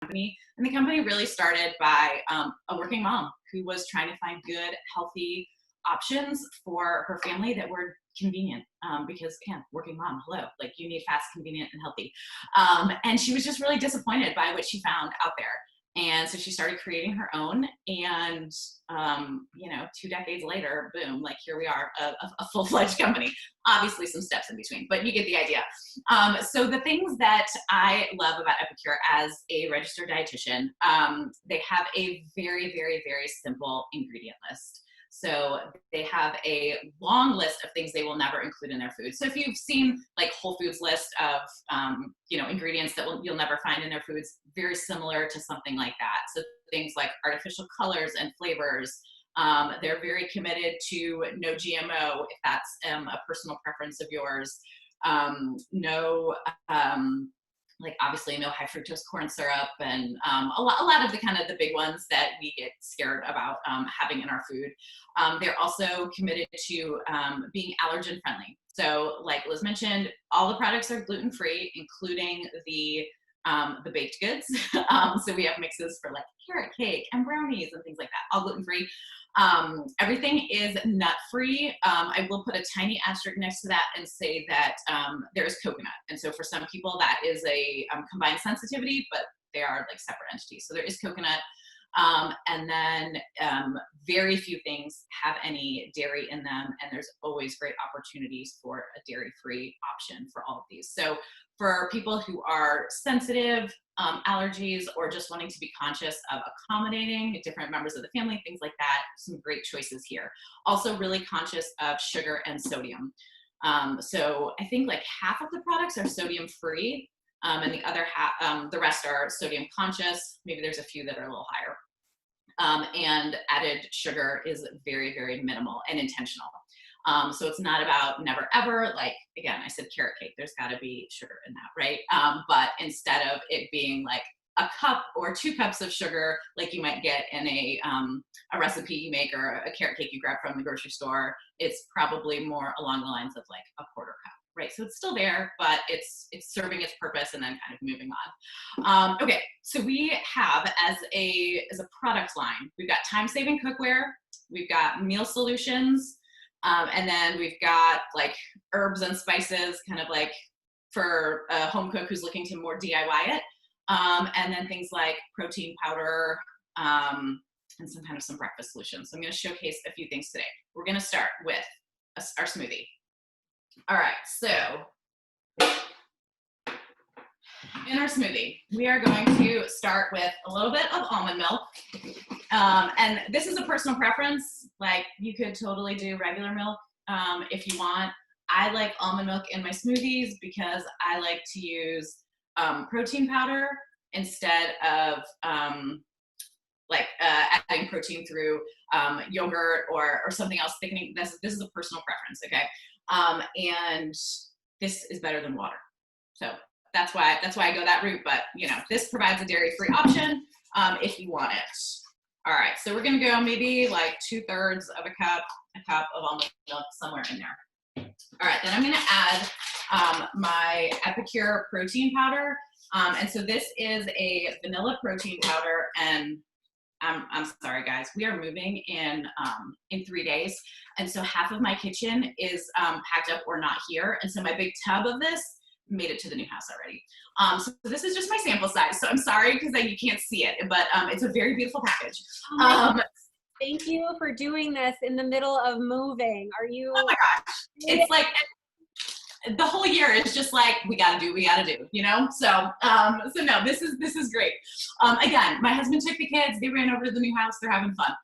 company. And the company really started by a working mom who was trying to find good, healthy options for her family that were convenient, because again, working mom, hello, like you need fast, convenient, and healthy. And she was just really disappointed by what she found out there. And so she started creating her own, and 2 decades later, boom, like here we are, a full-fledged company. Obviously some steps in between, but you get the idea. So the things that I love about Epicure as a registered dietitian, they have a very, very, very simple ingredient list. So they have a long list of things they will never include in their food. So if you've seen like Whole Foods list of, ingredients that you'll never find in their foods, very similar to something like that. So things like artificial colors and flavors. They're very committed to no GMO, if that's a personal preference of yours. Obviously no high fructose corn syrup, and a lot of the big ones that we get scared about having in our food. They're also committed to being allergen friendly. So like Liz mentioned, all the products are gluten-free, including the baked goods. So we have mixes for like carrot cake and brownies and things like that, all gluten-free. Everything is nut-free. I will put a tiny asterisk next to that and say that there is coconut. And so for some people that is a combined sensitivity, but they are like separate entities. So there is coconut. And then very few things have any dairy in them, and there's always great opportunities for a dairy-free option for all of these. So for people who are sensitive, allergies, or just wanting to be conscious of accommodating different members of the family, things like that, some great choices here. Also really conscious of sugar and sodium. So I think like half of the products are sodium free, and the other half, the rest are sodium conscious. Maybe there's a few that are a little higher. And added sugar is very, very minimal and intentional. So it's not about never ever, like, again, I said carrot cake, there's gotta be sugar in that, right? But instead of it being like a cup or 2 cups of sugar, like you might get in a recipe you make or a carrot cake you grab from the grocery store, it's probably more along the lines of like a 1/4 cup, right? So it's still there, but it's serving its purpose and then kind of moving on. Okay, so we have as a product line, we've got time-saving cookware, we've got meal solutions, and then we've got like herbs and spices, kind of like for a home cook who's looking to more DIY it. And then things like protein powder, and some breakfast solutions. So I'm going to showcase a few things today. We're going to start with our smoothie. All right, so in our smoothie, we are going to start with a little bit of almond milk. And this is a personal preference. Like you could totally do regular milk if you want. I like almond milk in my smoothies because I like to use protein powder instead of adding protein through yogurt or something else thickening. This is a personal preference, okay? And this is better than water. So that's why I go that route, but this provides a dairy-free option if you want it. All right, so we're gonna go maybe like 2/3 of a cup of almond milk, somewhere in there. All right, then I'm gonna add my Epicure protein powder. And so this is a vanilla protein powder, and I'm sorry guys, we are moving in 3 days. And so half of my kitchen is packed up or not here. And so my big tub of this made it to the new house already. So this is just my sample size. So I'm sorry because you can't see it, but it's a very beautiful package. Thank you for doing this in the middle of moving. Are you? Oh my gosh. It's like the whole year is just like, we gotta do, So no, this is great. Again, my husband took the kids, they ran over to the new house, they're having fun.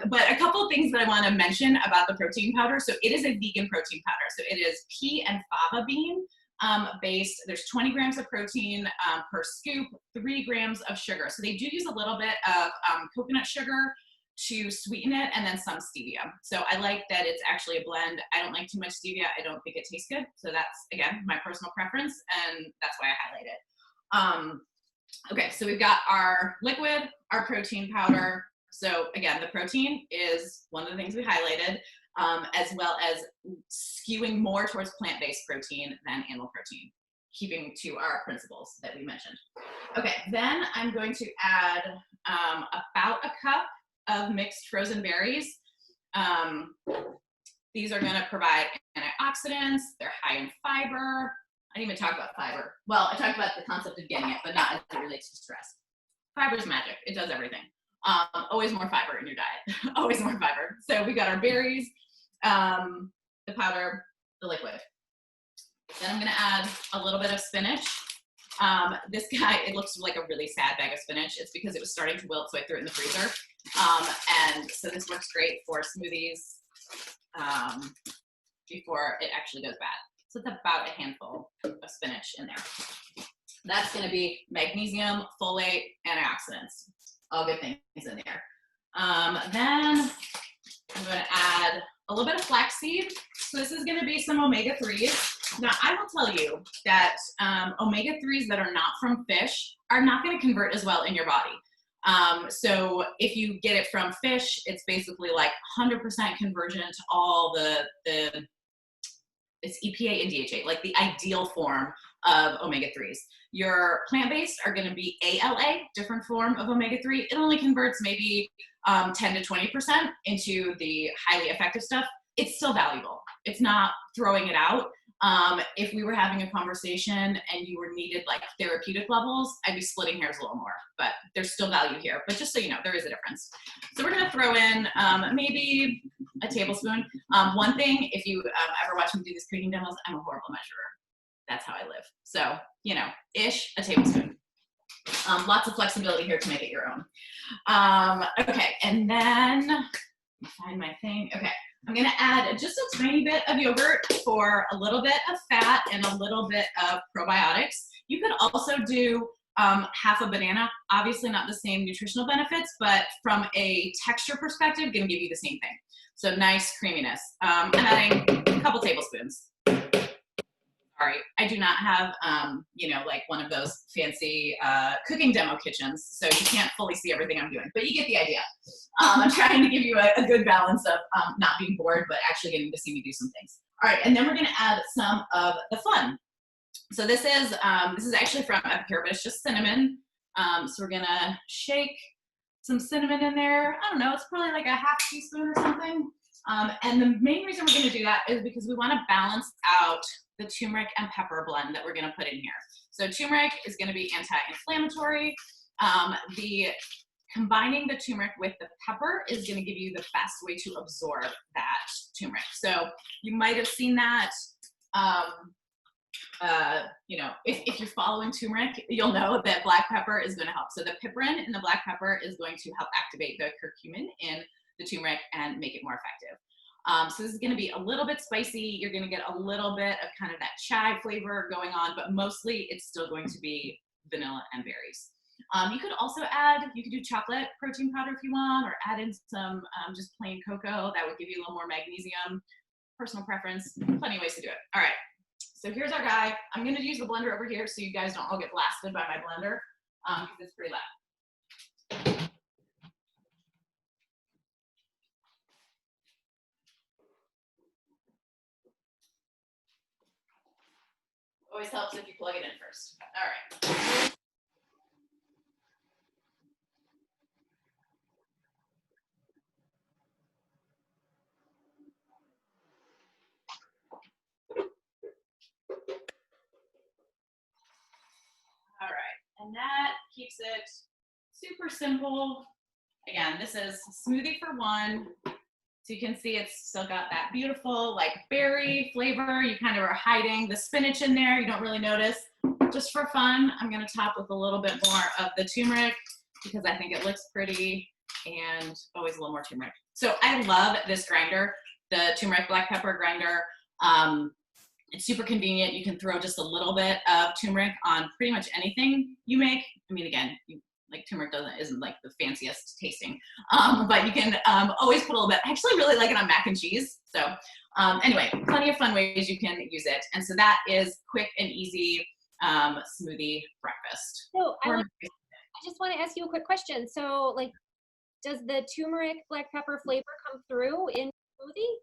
But a couple of things that I want to mention about the protein powder. So it is a vegan protein powder. So it is pea and fava bean based. There's 20 grams of protein per scoop, 3 grams of sugar. So they do use a little bit of coconut sugar to sweeten it, and then some stevia. So I like that it's actually a blend. I don't like too much stevia. I don't think it tastes good. So that's, again, my personal preference, and that's why I highlight it. Okay, so we've got our liquid, our protein powder. So again, the protein is one of the things we highlighted, as well as skewing more towards plant-based protein than animal protein. keeping to our principles that we mentioned. Okay, then I'm going to add about a cup of mixed frozen berries. These are going to provide antioxidants. They're high in fiber. I didn't even talk about fiber. Well, I talked about the concept of getting it, but not as it relates to stress. Fiber is magic. It does everything. Always more fiber in your diet. Always more fiber. So we got our berries, the powder, the liquid. Then I'm going to add a little bit of spinach. This guy, it looks like a really sad bag of spinach. It's because it was starting to wilt, so I threw it in the freezer. And so this works great for smoothies before it actually goes bad. So it's about a handful of spinach in there. That's going to be magnesium, folate, antioxidants. All good things in there. Then I'm going to add a little bit of flaxseed. So this is going to be some omega-3s. Now, I will tell you that omega-3s that are not from fish are not going to convert as well in your body. So if you get it from fish, it's basically like 100% conversion to all it's EPA and DHA, like the ideal form of omega-3s. Your plant-based are going to be ALA, different form of omega-3. It only converts maybe 10 to 20% into the highly effective stuff. It's still valuable. It's not throwing it out. If we were having a conversation and you were needed like therapeutic levels, I'd be splitting hairs a little more, but there's still value here. But just so you know, there is a difference. So we're going to throw in maybe a tablespoon. One thing, if you ever watch me do these cooking demos, I'm a horrible measurer. That's how I live. So, you know, a tablespoon. Lots of flexibility here to make it your own. Okay, and then, let me find my thing. Okay, I'm gonna add just a tiny bit of yogurt for a little bit of fat and a little bit of probiotics. You could also do half a banana, obviously not the same nutritional benefits, but from a texture perspective, gonna give you the same thing. So nice creaminess. I'm adding a couple tablespoons. Sorry, I do not have, you know, like one of those fancy cooking demo kitchens, so you can't fully see everything I'm doing, but you get the idea. I'm trying to give you a good balance of not being bored, but actually getting to see me do some things. All right, and then we're gonna add some of the fun. So this is actually from Epicure, but it's just cinnamon. So we're gonna shake some cinnamon in there. I don't know, it's probably like a half teaspoon or something. And the main reason we're gonna do that is because we wanna balance out the turmeric and pepper blend that we're gonna put in here. So turmeric is gonna be anti-inflammatory. Combining the turmeric with the pepper is gonna give you the best way to absorb that turmeric. So you might have seen that, you know, if you're following turmeric, you'll know that black pepper is gonna help. So the piperin in the black pepper is going to help activate the curcumin in the turmeric and make it more effective. So this is going to be a little bit spicy. You're going to get a little bit of kind of that chai flavor going on, but mostly it's still going to be vanilla and berries. You could also you could do chocolate protein powder if you want, or add in some just plain cocoa. That would give you a little more magnesium. Personal preference, plenty of ways to do it. All right, so here's our guy. I'm going to use the blender over here so you guys don't all get blasted by my blender because it's pretty loud. Always helps if you plug it in first. All right. All right, and that keeps it super simple. Again, this is smoothie for one. So you can see it's still got that beautiful like berry flavor. You kind of are hiding the spinach in there. You don't really notice. Just for fun, I'm gonna top with a little bit more of the turmeric because I think it looks pretty and always a little more turmeric. So I love this grinder, the turmeric black pepper grinder. It's super convenient. You can throw just a little bit of turmeric on pretty much anything you make. I mean, again, like turmeric isn't like the fanciest tasting, but you can always put a little bit. I actually really like it on mac and cheese. So anyway, plenty of fun ways you can use it. And so that is quick and easy smoothie breakfast. So I just want to ask you a quick question. So like, does the turmeric black pepper flavor come through in smoothie?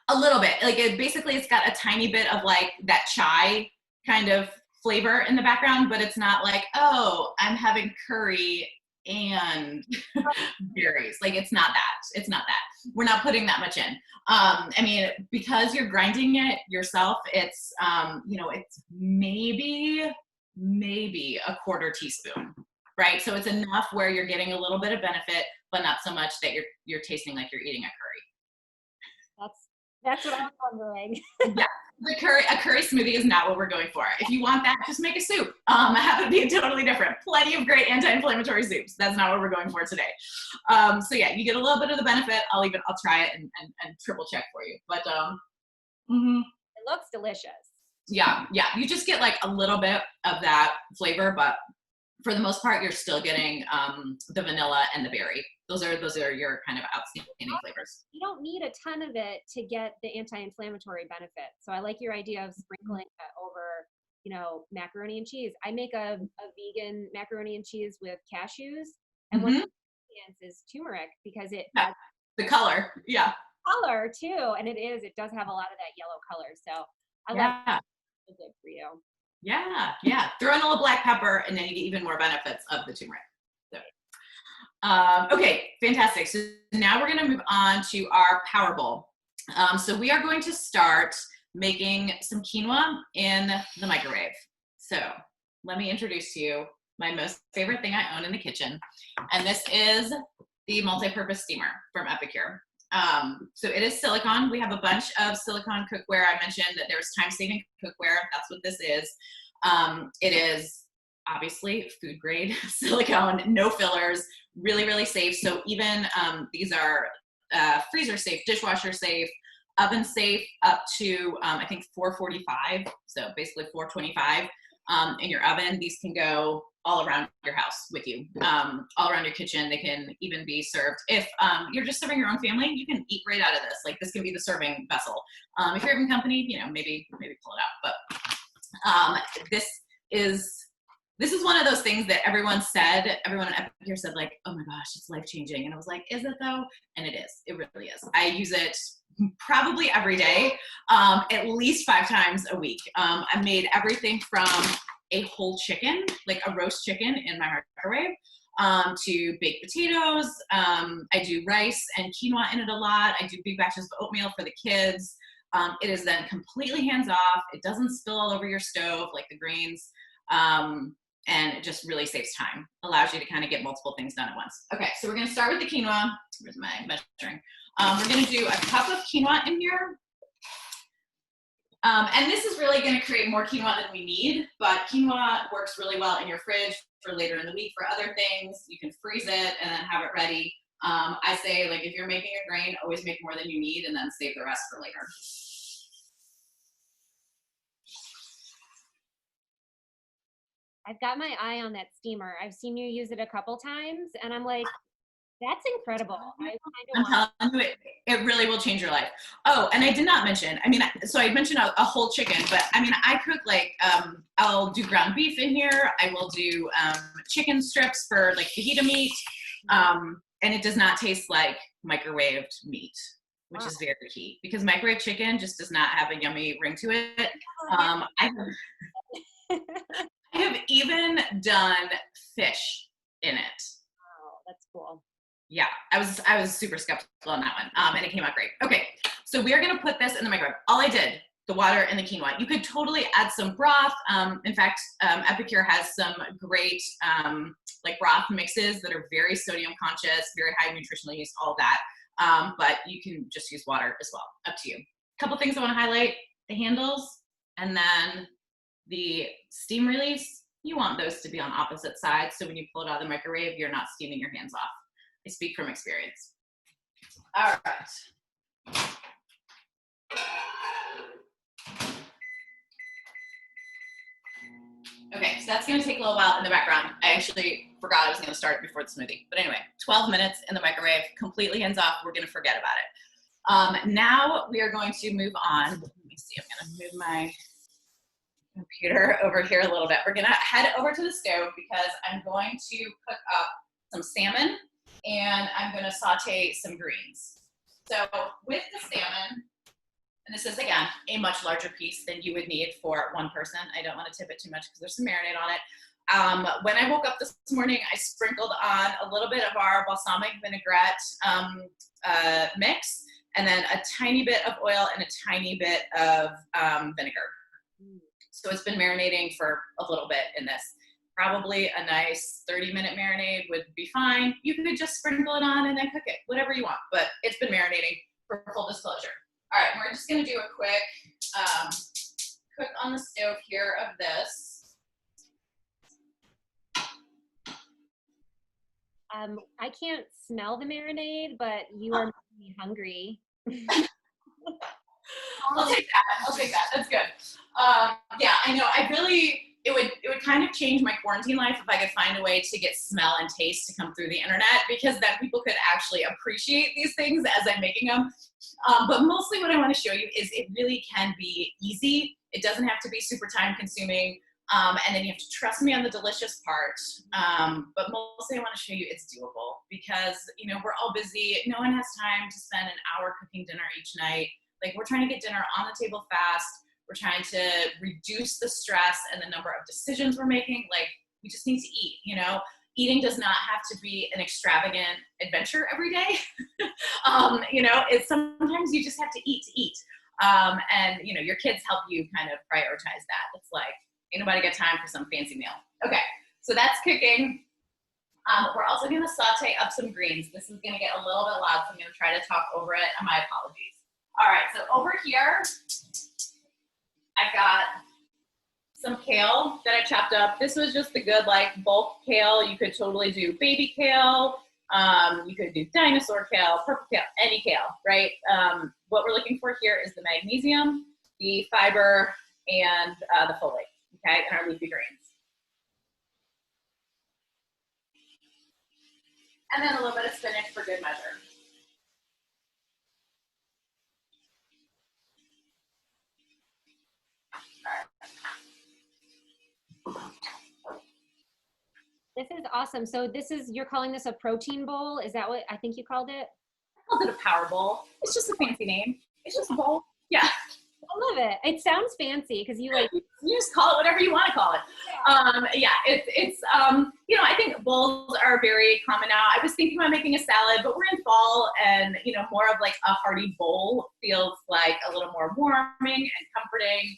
A little bit. Like basically it's got a tiny bit of like that chai kind of flavor in the background, but it's not like, oh, I'm having curry and berries. Like, it's not that. It's not that. We're not putting that much in. I mean, because you're grinding it yourself, it's, you know, it's maybe a quarter teaspoon, right? So it's enough where you're getting a little bit of benefit, but not so much that you're tasting like you're eating a curry. That's what I'm wondering. Yeah, a curry smoothie is not what we're going for. If you want that, just make a soup. Have it be totally different. Plenty of great anti-inflammatory soups. That's not what we're going for today. So yeah, you get a little bit of the benefit. I'll try it and triple check for you. But It looks delicious. yeah, you just get like a little bit of that flavor, but for the most part, you're still getting the vanilla and the berry. Those are your kind of outstanding flavors. You don't need a ton of it to get the anti-inflammatory benefit. So I like your idea of sprinkling that over, you know, macaroni and cheese. I make a vegan macaroni and cheese with cashews, and one of the ingredients is turmeric because it has the color, color too, and it does have a lot of that yellow color. So I like it good for you. Yeah. Throw in a little black pepper, and then you get even more benefits of the turmeric. So, okay, fantastic. So now we're going to move on to our power bowl. So we are going to start making some quinoa in the microwave. So let me introduce to you my most favorite thing I own in the kitchen, and this is the multi-purpose steamer from Epicure. So it is silicone. We have a bunch of silicone cookware. I mentioned that there's time-saving cookware. That's what this is. It is obviously food grade silicone, no fillers, really, really safe. So even these are freezer safe, dishwasher safe, oven safe up to I think 445. So basically 425 in your oven. These can go all around your house with you, all around your kitchen. They can even be served. If you're just serving your own family, you can eat right out of this. Like, this can be the serving vessel. If you're having company, you know, maybe pull it out. But this is one of those things that everyone at Epicure said, like, oh my gosh, it's life-changing. And I was like, is it though? And it is. It really is. I use it probably every day, at least 5 times a week. I made everything from a whole chicken, like a roast chicken in my microwave, to baked potatoes. I do rice and quinoa in it a lot. I do big batches of oatmeal for the kids. It is then completely hands-off. It doesn't spill all over your stove like the grains. And it just really saves time. Allows you to kind of get multiple things done at once. Okay, so we're gonna start with the quinoa. Where's my measuring? We're gonna do a cup of quinoa in here. And this is really gonna create more quinoa than we need, but quinoa works really well in your fridge for later in the week for other things. You can freeze it and then have it ready. I say, like, if you're making a grain, always make more than you need and then save the rest for later. I've got my eye on that steamer. I've seen you use it a couple times, and I'm like, that's incredible. I'm telling you, it really will change your life. Oh, and I did not mention, I mean, so I mentioned a whole chicken, but I mean, I cook like, I'll do ground beef in here. I will do chicken strips for like fajita meat. And it does not taste like microwaved meat, which is very key, because microwave chicken just does not have a yummy ring to it. I have even done fish in it. Wow, that's cool. Yeah, I was super skeptical on that one, and it came out great. Okay, so we are gonna put this in the microwave. All I did, the water and the quinoa. You could totally add some broth. In fact, Epicure has some great like broth mixes that are very sodium conscious, very high nutritional use, all that. But you can just use water as well, up to you. A couple things I wanna highlight: the handles, and then the steam release. You want those to be on opposite sides, so when you pull it out of the microwave, you're not steaming your hands off. I speak from experience. All right. Okay, so that's gonna take a little while in the background. I actually forgot I was gonna start it before the smoothie. But anyway, 12 minutes in the microwave, completely hands off. We're gonna forget about it. Now we are going to move on. Let me see, I'm gonna move my computer over here a little bit. We're gonna head over to the stove because I'm going to cook up some salmon and I'm gonna saute some greens. So with the salmon, And this is, again, a much larger piece than you would need for one person. I don't want to tip it too much because there's some marinade on it. When I woke up this morning, I sprinkled on a little bit of our balsamic vinaigrette mix, and then a tiny bit of oil and a tiny bit of vinegar. So it's been marinating for a little bit in this. Probably a nice 30-minute marinade would be fine. You could just sprinkle it on and then cook it, whatever you want, but it's been marinating for full disclosure. All right, we're just gonna do a quick cook on the stove here of this. I can't smell the marinade, but you are making me hungry. I'll take that, that's good. Yeah, I know, it would kind of change my quarantine life if I could find a way to get smell and taste to come through the internet, because then people could actually appreciate these things as I'm making them. But mostly what I want to show you is it really can be easy. It doesn't have to be super time consuming. And then you have to trust me on the delicious part. But mostly I want to show you it's doable, because, you know, we're all busy. No one has time to spend an hour cooking dinner each night. Like, we're trying to get dinner on the table fast. We're trying to reduce the stress and the number of decisions we're making. Like, we just need to eat, you know? Eating does not have to be an extravagant adventure every day. You know, it's sometimes you just have to eat. And, you know, your kids help you kind of prioritize that. It's like, ain't nobody got time for some fancy meal. Okay, so that's cooking. We're also gonna saute up some greens. This is gonna get a little bit loud, so I'm gonna try to talk over it, and my apologies. All right, so over here, I've got some kale that I chopped up. This was just the good, like, bulk kale. You could totally do baby kale. You could do dinosaur kale, purple kale, any kale, right? What we're looking for here is the magnesium, the fiber, and the folate, okay, and our leafy greens. And then a little bit of spinach for good measure. This is awesome. So you're calling this a protein bowl? Is that what I think you called it? I called it a power bowl. It's just a fancy name. It's just a bowl. Yeah. I love it. It sounds fancy because you just call it whatever you want to call it. Yeah, it's you know, I think bowls are very common now. I was thinking about making a salad, but we're in fall, and, you know, more of like a hearty bowl feels like a little more warming and comforting,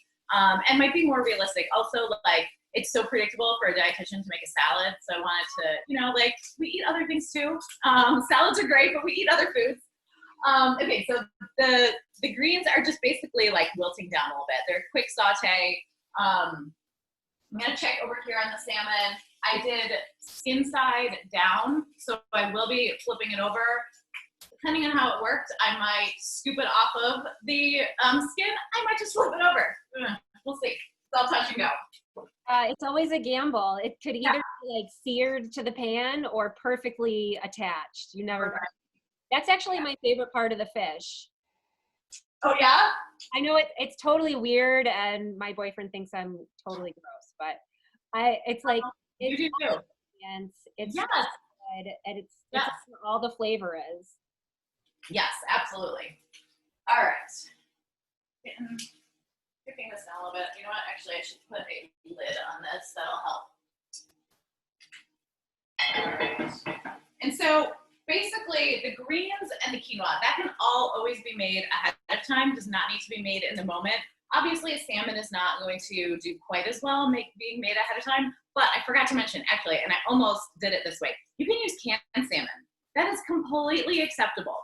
and might be more realistic. Also, like, it's so predictable for a dietitian to make a salad, so I wanted to, you know, like, we eat other things too. Salads are great, but we eat other foods. Okay, so the greens are just basically like wilting down a little bit. They're a quick saute. I'm gonna check over here on the salmon. I did skin side down, so I will be flipping it over. Depending on how it worked, I might scoop it off of the skin. I might just flip it over. We'll see. It's all touch and go. It's always a gamble. It could either be like seared to the pan or perfectly attached. You never know. That's actually my favorite part of the fish. Oh yeah? I know it's totally weird, and my boyfriend thinks I'm totally gross, but it's like you do too. And it's yes. good, and it's where all the flavor is. Yes, absolutely. All right. Cooking this down a little bit. You know what? Actually, I should put a lid on this. That'll help. All right. And so basically, the greens and the quinoa, that can all always be made ahead of time. Does not need to be made in the moment. Obviously, a salmon is not going to do quite as well being made ahead of time. But I forgot to mention, actually, and I almost did it this way. You can use canned salmon. That is completely acceptable.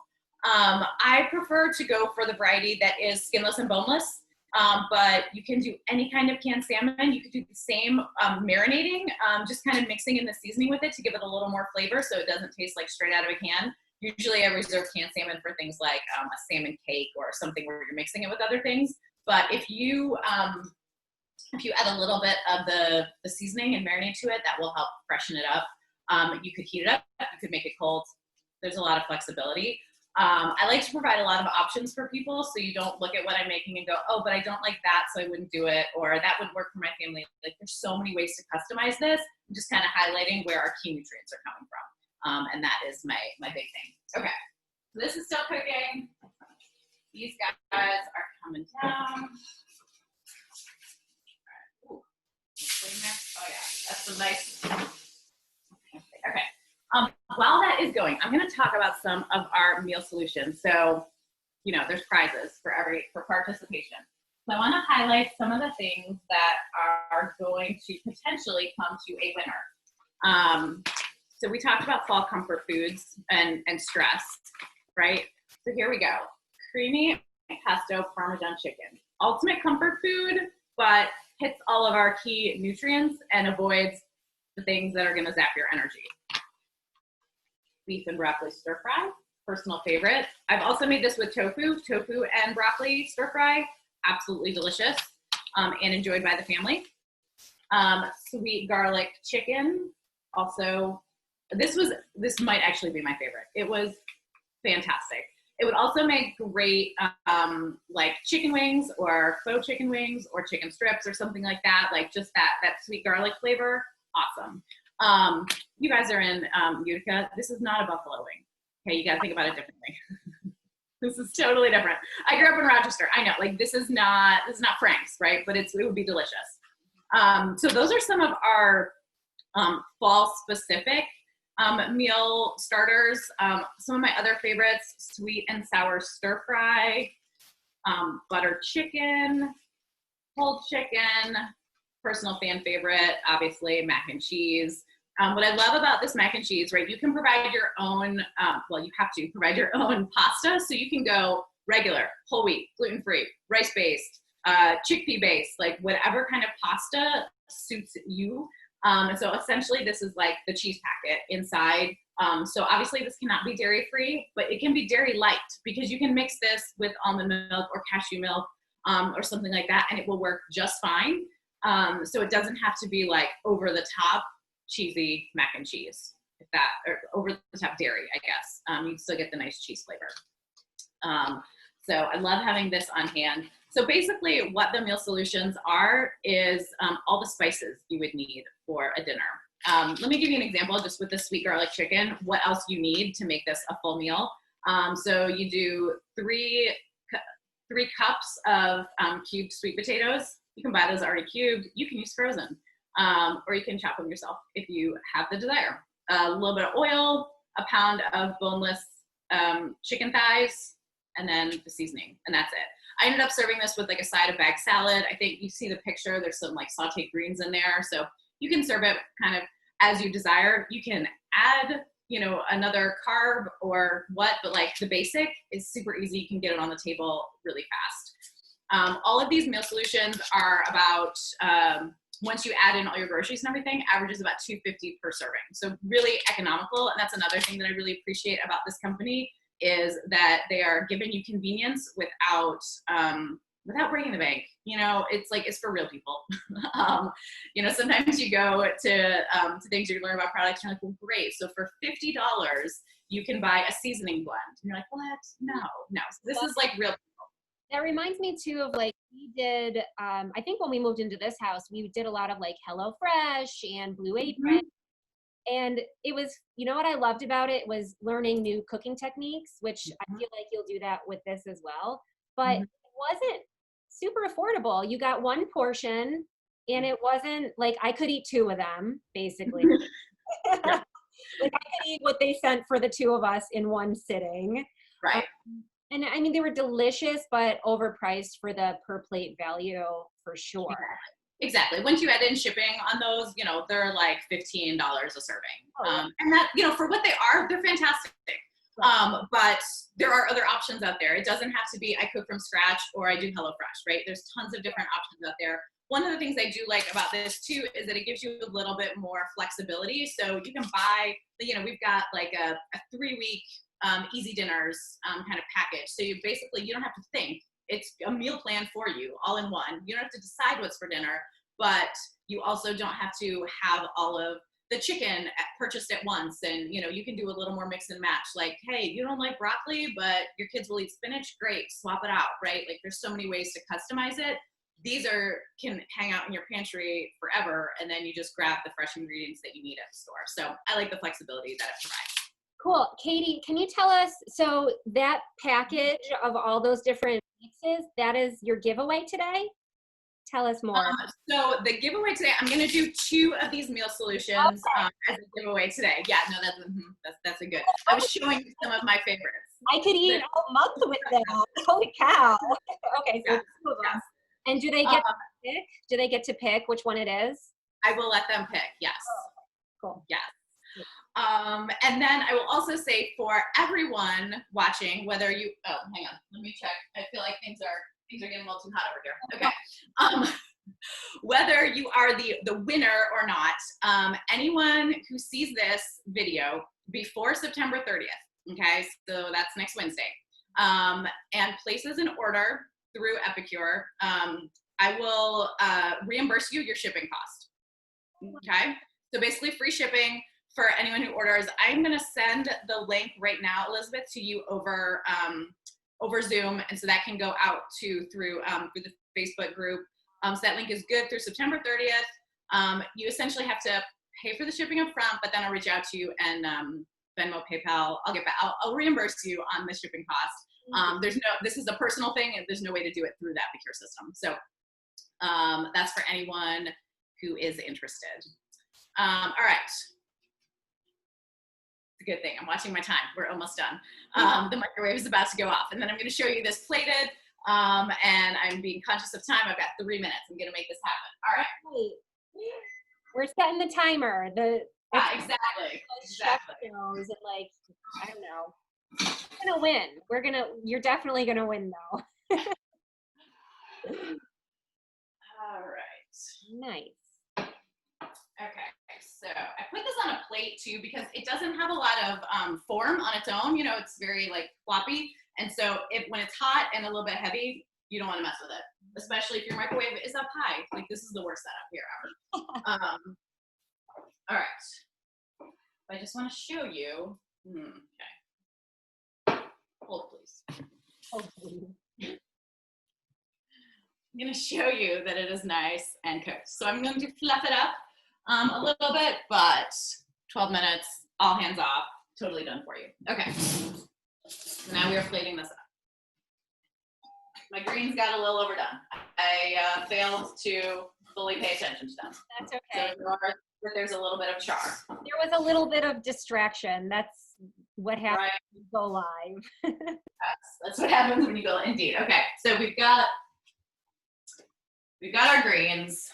I prefer to go for the variety that is skinless and boneless. But you can do any kind of canned salmon. You could do the same marinating, just kind of mixing in the seasoning with it to give it a little more flavor so it doesn't taste like straight out of a can. Usually I reserve canned salmon for things like a salmon cake or something where you're mixing it with other things. But if you add a little bit of the seasoning and marinade to it, that will help freshen it up. You could heat it up. You could make it cold. There's a lot of flexibility. I like to provide a lot of options for people so you don't look at what I'm making and go, oh, but I don't like that, so I wouldn't do it, or that would work for my family. Like, there's so many ways to customize this. I'm just kind of highlighting where our key nutrients are coming from. And that is my big thing. Okay, so this is still cooking. these guys are coming down. Ooh, oh yeah, that's a nice. Okay. While that is going, I'm going to talk about some of our meal solutions. So, you know, there's prizes for participation. So I want to highlight some of the things that are going to potentially come to a winner. So we talked about fall comfort foods and stress, right? So here we go. Creamy pesto Parmesan chicken. Ultimate comfort food, but hits all of our key nutrients and avoids the things that are going to zap your energy. Beef and broccoli stir fry, personal favorite. I've also made this with tofu and broccoli stir fry, absolutely delicious and enjoyed by the family. Sweet garlic chicken, also, this might actually be my favorite. It was fantastic. It would also make great like chicken wings or faux chicken wings or chicken strips or something like that, like just that sweet garlic flavor, awesome. You guys are in Utica. This is not a buffalo wing. Okay, you gotta think about it differently. This is totally different. I grew up in Rochester. I know, like this is not Frank's, right? But it would be delicious. So those are some of our fall specific meal starters. Some of my other favorites: sweet and sour stir fry, butter chicken, pulled chicken. Personal fan favorite, obviously, mac and cheese. What I love about this mac and cheese, right, you can provide your own, well, you have to provide your own pasta. So you can go regular, whole wheat, gluten-free, rice-based, chickpea-based, like whatever kind of pasta suits you. And so essentially this is like the cheese packet inside. So obviously this cannot be dairy-free, but it can be dairy light because you can mix this with almond milk or cashew milk or something like that, and it will work just fine. So it doesn't have to be like over the top cheesy mac and cheese, if that, or over the top dairy, I guess. You still get the nice cheese flavor. So I love having this on hand. So basically what the meal solutions are is all the spices you would need for a dinner. Let me give you an example just with the sweet garlic chicken, what else you need to make this a full meal. So you do three cups of cubed sweet potatoes. You can buy those already cubed. You can use frozen, or you can chop them yourself if you have the desire. A little bit of oil, a pound of boneless chicken thighs, and then the seasoning, and that's it. I ended up serving this with like a side of bag salad. I think you see the picture, there's some like sauteed greens in there. So you can serve it kind of as you desire. You can add, you know, another carb or what, but like the basic is super easy. You can get it on the table really fast. All of these meal solutions are about, once you add in all your groceries and everything, averages about $2.50 per serving. So really economical. And that's another thing that I really appreciate about this company is that they are giving you convenience without breaking the bank. You know, it's like, it's for real people. You know, sometimes you go to things you learn about products, and you're like, well, great. So for $50, you can buy a seasoning blend. And you're like, what? No. So this is like real. That reminds me too of like we did, I think when we moved into this house, we did a lot of like HelloFresh and Blue Apron. And it was, you know what I loved about it was learning new cooking techniques, which I feel like you'll do that with this as well. But it wasn't super affordable. You got one portion and it wasn't like I could eat two of them, basically. Like I could eat what they sent for the two of us in one sitting. Right. And I mean, they were delicious, but overpriced for the per plate value for sure. Exactly. Once you add in shipping on those, you know, they're like $15 a serving. Oh. And that, you know, for what they are, they're fantastic. But there are other options out there. It doesn't have to be I cook from scratch or I do HelloFresh, right? There's tons of different options out there. One of the things I do like about this too is that it gives you a little bit more flexibility. So you can buy, you know, we've got like a 3-week easy dinners kind of package. So you basically, you don't have to think. It's a meal plan for you all in one. You don't have to decide what's for dinner, but you also don't have to have all of the chicken purchased at once. And, you know, you can do a little more mix and match. Like, hey, you don't like broccoli, but your kids will eat spinach. Great. Swap it out, right? Like there's so many ways to customize it. These can hang out in your pantry forever. And then you just grab the fresh ingredients that you need at the store. So I like the flexibility that it provides. Cool. Katie, can you tell us, so that package of all those different mixes, that is your giveaway today? Tell us more. So the giveaway today, I'm going to do 2 of these meal solutions as a giveaway today. Yeah, no, that's a good. I was showing you some of my favorites. I could eat a month with them. Holy cow. Okay, so 2 of them. And do they get to pick? Do they get to pick which one it is? I will let them pick, yes. Oh, cool. Yes. And then I will also say for everyone watching, whether you, hang on, let me check. I feel like things are getting a little too hot over here. Okay. Whether you are the winner or not, anyone who sees this video before September 30th, okay, so that's next Wednesday, and places an order through Epicure, I will reimburse you your shipping cost. Okay, so basically free shipping for anyone who orders. I'm going to send the link right now, Elizabeth, to you over Zoom, and so that can go out through the Facebook group. So that link is good through September 30th. You essentially have to pay for the shipping up front, but then I'll reach out to you and Venmo, PayPal. I'll reimburse you on the shipping cost. This is a personal thing, and there's no way to do it through the Epicure system. So that's for anyone who is interested. All right. It's a good thing. I'm watching my time. We're almost done. The microwave is about to go off, and then I'm going to show you this plated. And I'm being conscious of time. I've got 3 minutes. I'm going to make this happen. All right. We're setting the timer. Exactly. And like, I don't know. We're gonna win. You're definitely gonna win though. All right. Nice. Okay. So I put this on a plate too because it doesn't have a lot of form on its own. You know, it's very like floppy. And so when it's hot and a little bit heavy, you don't want to mess with it, especially if your microwave is up high. Like this is the worst setup here ever. All right. I just want to show you. Okay. Hold, please. Hold, please. I'm going to show you that it is nice and cooked. So I'm going to fluff it up a little bit, but 12 minutes, all hands off, totally done for you. Okay. So now we are plating this up. My greens got a little overdone. I failed to fully pay attention to them. That's okay. So there's a little bit of char. There was a little bit of distraction. That's what happens right. when you go live. That's what happens when you go, indeed. Okay, so we've got our greens.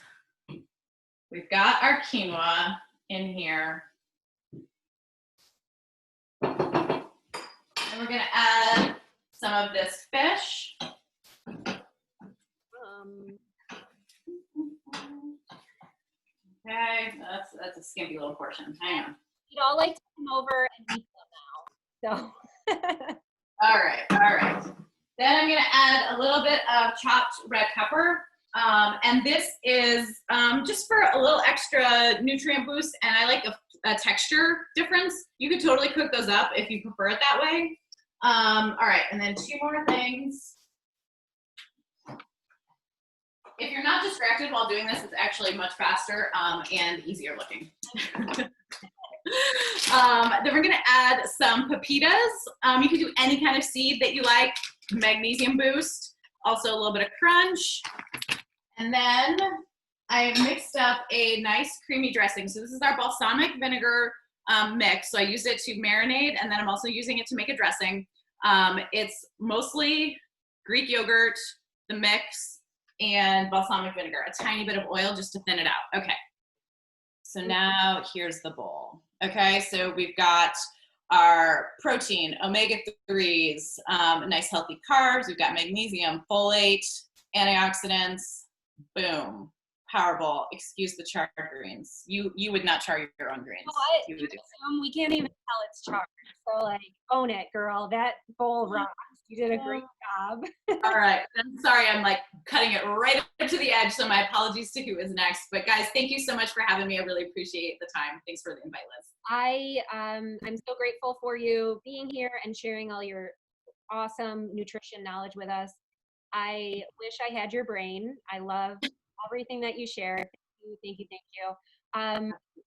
We've got our quinoa in here. And we're gonna add some of this fish. Okay, that's a skimpy little portion. Hang on. You'd all like to come over and eat them now. So. All right. Then I'm gonna add a little bit of chopped red pepper. And this is just for a little extra nutrient boost, and I like a texture difference. You could totally cook those up if you prefer it that way. All right, and then 2 more things. If you're not distracted while doing this, it's actually much faster and easier looking. Then we're gonna add some pepitas. You can do any kind of seed that you like, magnesium boost, also a little bit of crunch. And then I mixed up a nice creamy dressing. So this is our balsamic vinegar mix. So I used it to marinate, and then I'm also using it to make a dressing. It's mostly Greek yogurt, the mix, and balsamic vinegar, a tiny bit of oil just to thin it out. Okay, so now here's the bowl. Okay, so we've got our protein, omega-3s, nice healthy carbs. We've got magnesium, folate, antioxidants. Boom. Powerball. Excuse the charred greens. You would not char your own greens. You would do. We can't even tell it's charred. So like, own it, girl. That bowl rocks. You did a great job. All right. I'm sorry. I'm like cutting it right up to the edge. So my apologies to who is next. But guys, thank you so much for having me. I really appreciate the time. Thanks for the invite, Liz. I'm so grateful for you being here and sharing all your awesome nutrition knowledge with us. I wish I had your brain. I love everything that you share. Thank you.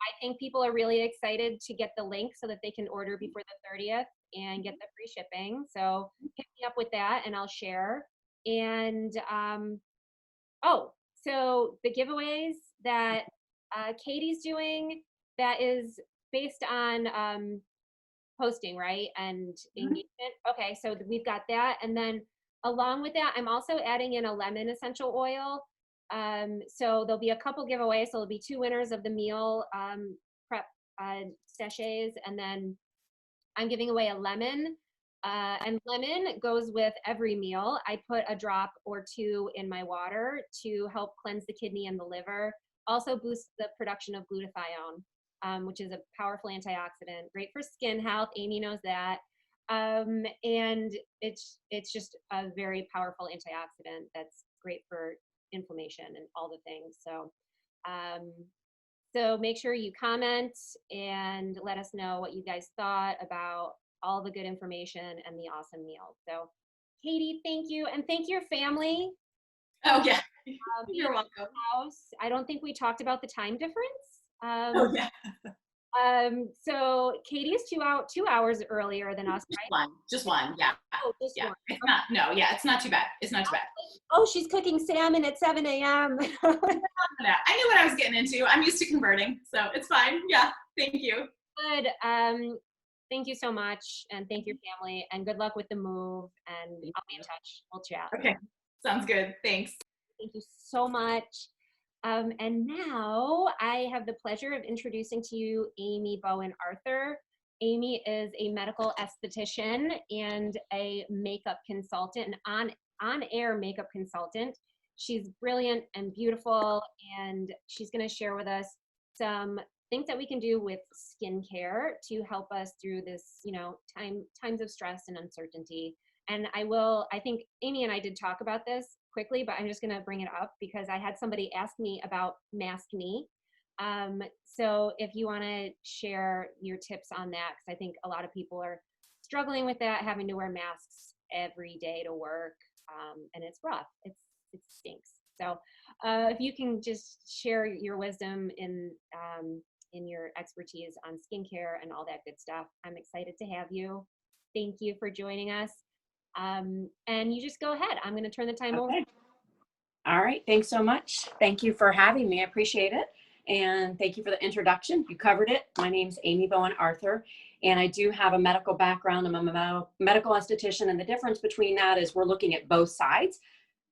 I think people are really excited to get the link so that they can order before the 30th and get the free shipping. So hit me up with that and I'll share. And oh, so the giveaways that Katie's doing, that is based on posting, right? And engagement. Okay, so we've got that. And then along with that, I'm also adding in a lemon essential oil. So there'll be a couple giveaways. So there'll be 2 winners of the meal prep sachets. And then I'm giving away a lemon. And lemon goes with every meal. I put a drop or 2 in my water to help cleanse the kidney and the liver. Also boosts the production of glutathione, which is a powerful antioxidant, great for skin health. Aimee knows that. And it's just a very powerful antioxidant that's great for inflammation and all the things. So, so make sure you comment and let us know what you guys thought about all the good information and the awesome meal. So Katie, thank you. And thank your family. Oh yeah, you're welcome. House. I don't think we talked about the time difference. Oh yeah. So Katie is 2 hours earlier than us, right? Just one, yeah. Oh, just yeah. one. It's not, no, yeah, it's not too bad. It's not too bad. Oh, she's cooking salmon at 7 a.m. I knew what I was getting into. I'm used to converting, so it's fine. Yeah, thank you. Good. Thank you so much, and thank your family, and good luck with the move, and I'll be in touch. We'll chat. Okay, sounds good. Thanks. Thank you so much. And now I have the pleasure of introducing to you Aimee Arthur. Aimee is a medical esthetician and a makeup consultant, an on-air makeup consultant. She's brilliant and beautiful, and she's going to share with us some things that we can do with skincare to help us through this, times of stress and uncertainty. And I think Aimee and I did talk about this quickly, but I'm just going to bring it up because I had somebody ask me about Mask Me. So if you want to share your tips on that, because I think a lot of people are struggling with that, having to wear masks every day to work, and it's rough. It stinks. So if you can just share your wisdom in your expertise on skincare and all that good stuff, I'm excited to have you. Thank you for joining us. And you just go ahead. I'm going to turn the time over. All right. Thanks so much. Thank you for having me. I appreciate it. And thank you for the introduction. You covered it. My name's Aimee Arthur, and I do have a medical background. I'm a medical esthetician, and the difference between that is we're looking at both sides.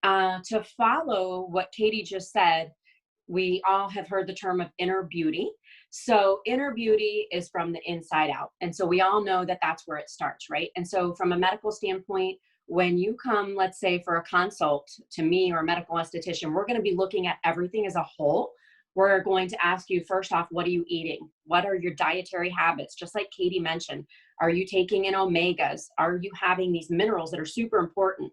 To follow what Katie just said, we all have heard the term of inner beauty. So inner beauty is from the inside out. And so we all know that that's where it starts, right? And so from a medical standpoint, when you come, let's say for a consult to me or a medical esthetician, we're going to be looking at everything as a whole. We're going to ask you first off, what are you eating? What are your dietary habits? Just like Katie mentioned, are you taking in omegas? Are you having these minerals that are super important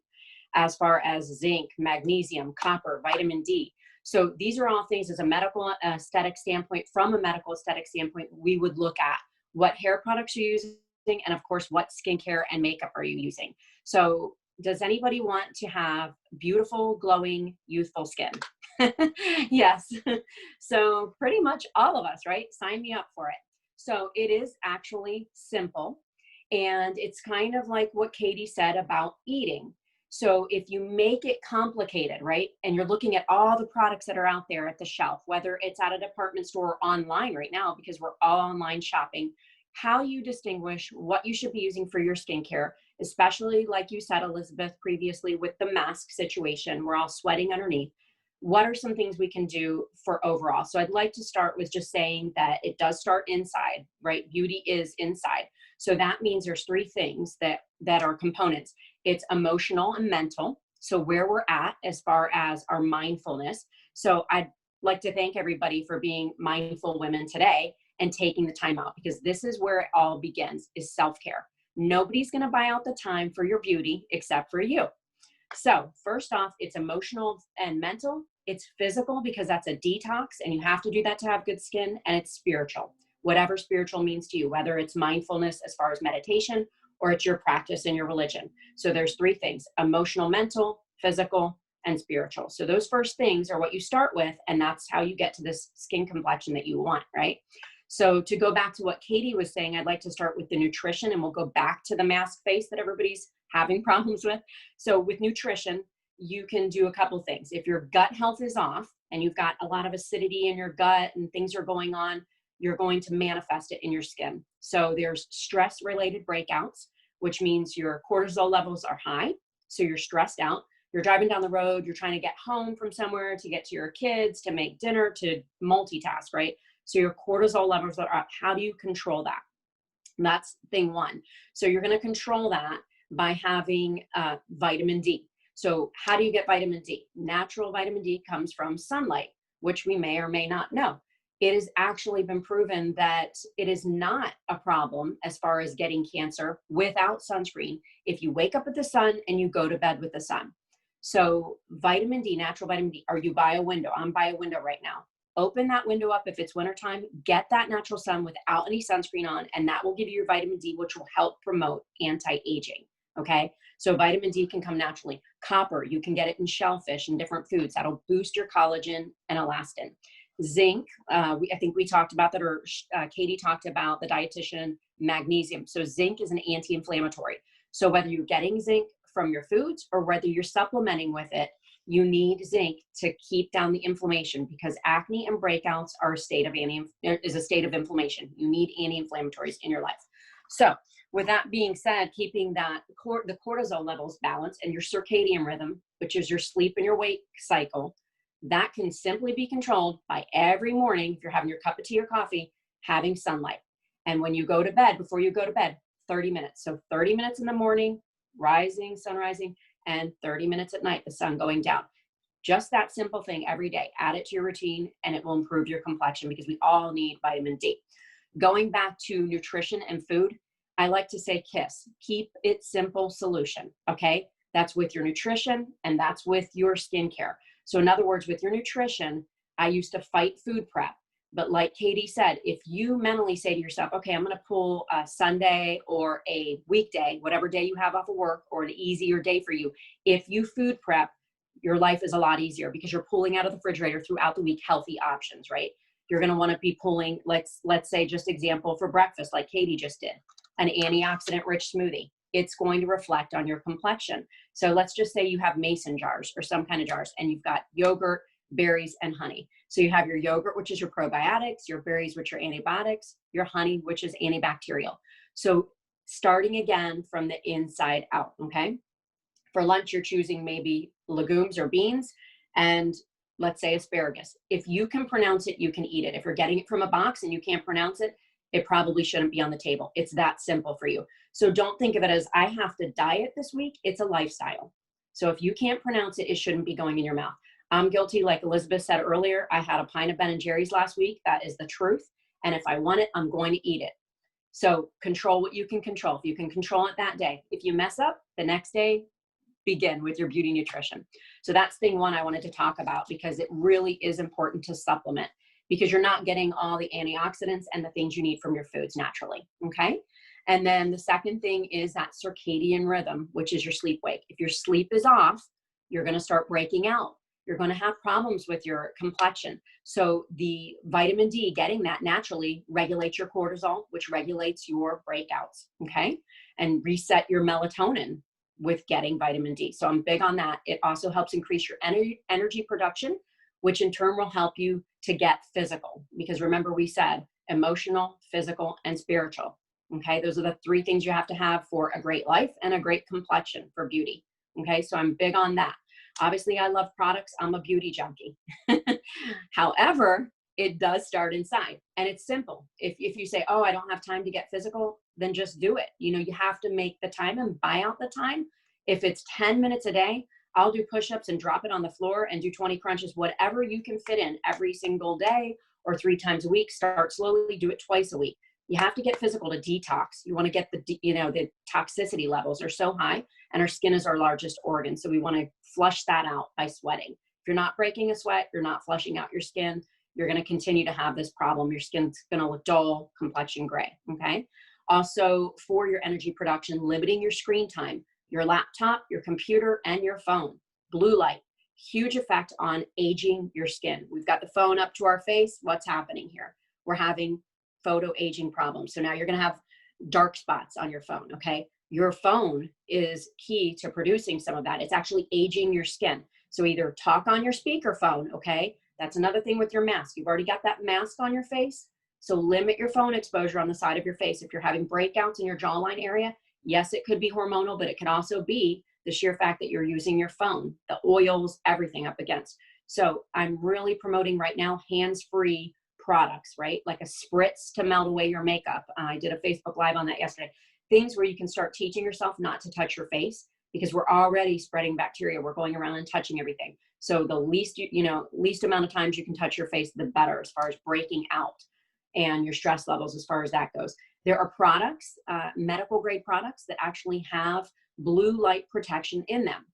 as far as zinc, magnesium, copper, vitamin D? So these are all things as a medical aesthetic standpoint, from a medical aesthetic standpoint, we would look at what hair products you're using, and of course, what skincare and makeup are you using? So does anybody want to have beautiful, glowing, youthful skin? Yes. So pretty much all of us, right? Sign me up for it. So it is actually simple. And it's kind of like what Katie said about eating. So if you make it complicated, right, and you're looking at all the products that are out there at the shelf, whether it's at a department store or online right now, because we're all online shopping, how you distinguish what you should be using for your skincare, especially like you said, Elizabeth, previously with the mask situation, we're all sweating underneath. What are some things we can do for overall? So I'd like to start with just saying that it does start inside, right? Beauty is inside. So that means there's 3 things that are components. It's emotional and mental. So where we're at as far as our mindfulness. So I'd like to thank everybody for being mindful women today and taking the time out, because this is where it all begins, is self-care. Nobody's going to buy out the time for your beauty except for you. So first off, it's emotional and mental. It's physical, because that's a detox and you have to do that to have good skin. And it's spiritual, whatever spiritual means to you, whether it's mindfulness as far as meditation or it's your practice in your religion. So there's 3 things: emotional, mental, physical, and spiritual. So those first things are what you start with, and that's how you get to this skin complexion that you want, right? So to go back to what Katie was saying, I'd like to start with the nutrition, and we'll go back to the mask face that everybody's having problems with. So with nutrition, you can do a couple things. If your gut health is off and you've got a lot of acidity in your gut and things are going on, you're going to manifest it in your skin. So there's stress-related breakouts, which means your cortisol levels are high, so you're stressed out. You're driving down the road, you're trying to get home from somewhere, to get to your kids, to make dinner, to multitask, right? So your cortisol levels are up. How do you control that? That's thing one. So you're going to control that by having vitamin D. So how do you get vitamin D? Natural vitamin D comes from sunlight, which we may or may not know. It has actually been proven that it is not a problem as far as getting cancer without sunscreen if you wake up with the sun and you go to bed with the sun. So vitamin D, natural vitamin D, are you by a window? I'm by a window right now. Open that window up if it's wintertime, get that natural sun without any sunscreen on, and that will give you your vitamin D, which will help promote anti-aging, okay? So vitamin D can come naturally. Copper, you can get it in shellfish and different foods. That'll boost your collagen and elastin. Zinc, I think we talked about that, or Katie talked about the Dietitian. Magnesium. So zinc is an anti-inflammatory. So whether you're getting zinc from your foods or whether you're supplementing with it, you need zinc to keep down the inflammation, because acne and breakouts are a state of inflammation. You need anti-inflammatories in your life. So with that being said, keeping that the cortisol levels balanced and your circadian rhythm, which is your sleep and your wake cycle, that can simply be controlled by every morning, if you're having your cup of tea or coffee, having sunlight. And when you go to bed, before you go to bed, 30 minutes. So 30 minutes in the morning, rising, sun rising, and 30 minutes at night, the sun going down. Just that simple thing every day. Add it to your routine and it will improve your complexion, because we all need vitamin D. Going back to nutrition and food, I like to say KISS. Keep it simple solution, okay? That's with your nutrition and that's with your skincare. So in other words, with your nutrition, I used to fight food prep. But like Katie said, if you mentally say to yourself, okay, I'm going to pull a Sunday or a weekday, whatever day you have off of work, or an easier day for you, if you food prep, your life is a lot easier because you're pulling out of the refrigerator throughout the week healthy options, right? You're going to want to be pulling, let's say, just example for breakfast, like Katie just did, an antioxidant rich smoothie. It's going to reflect on your complexion. So let's just say you have mason jars or some kind of jars, and you've got yogurt, berries, and honey. So you have your yogurt, which is your probiotics, your berries, which are antibiotics, your honey, which is antibacterial. So starting again from the inside out, okay? For lunch, you're choosing maybe legumes or beans, and let's say asparagus. If you can pronounce it, you can eat it. If you're getting it from a box and you can't pronounce it, it probably shouldn't be on the table. It's that simple for you. So don't think of it as, I have to diet this week. It's a lifestyle. So if you can't pronounce it, it shouldn't be going in your mouth. I'm guilty, like Elizabeth said earlier, I had a pint of Ben & Jerry's last week. That is the truth. And if I want it, I'm going to eat it. So control what you can control. If you can control it that day. If you mess up, the next day, begin with your beauty nutrition. So that's thing one I wanted to talk about, because it really is important to supplement, because you're not getting all the antioxidants and the things you need from your foods naturally, okay? And then the second thing is that circadian rhythm, which is your sleep wake. If your sleep is off, you're going to start breaking out. You're going to have problems with your complexion. So the vitamin D, getting that naturally regulates your cortisol, which regulates your breakouts, okay? And reset your melatonin with getting vitamin D. So I'm big on that. It also helps increase your energy production, which in turn will help you to get physical. Because remember, we said emotional, physical, and spiritual. Okay, those are the three things you have to have for a great life and a great complexion for beauty. Okay, so I'm big on that. Obviously, I love products. I'm a beauty junkie. However, it does start inside, and it's simple. If you say, oh, I don't have time to get physical, then just do it. You know, you have to make the time and buy out the time. If it's 10 minutes a day, I'll do push-ups and drop it on the floor and do 20 crunches, whatever you can fit in every single day or 3 times a week. Start slowly, do it twice a week. You have to get physical to detox. You want to get the toxicity levels are so high, and our skin is our largest organ. So we want to flush that out by sweating. If you're not breaking a sweat, you're not flushing out your skin, you're going to continue to have this problem. Your skin's going to look dull, complexion gray. Okay. Also, for your energy production, limiting your screen time, your laptop, your computer, and your phone. Blue light, huge effect on aging your skin. We've got the phone up to our face. What's happening here? We're having photo aging problems. So now you're going to have dark spots on your phone. Okay. Your phone is key to producing some of that. It's actually aging your skin. So either talk on your speakerphone. Okay. That's another thing with your mask. You've already got that mask on your face. So limit your phone exposure on the side of your face. If you're having breakouts in your jawline area, yes, it could be hormonal, but it can also be the sheer fact that you're using your phone, the oils, everything up against. So I'm really promoting right now hands-free products, right? Like a spritz to melt away your makeup. I did a Facebook Live on that yesterday. Things where you can start teaching yourself not to touch your face because we're already spreading bacteria. We're going around and touching everything. So the least, least amount of times you can touch your face, the better as far as breaking out and your stress levels as far as that goes. There are products, medical grade products that actually have blue light protection in them.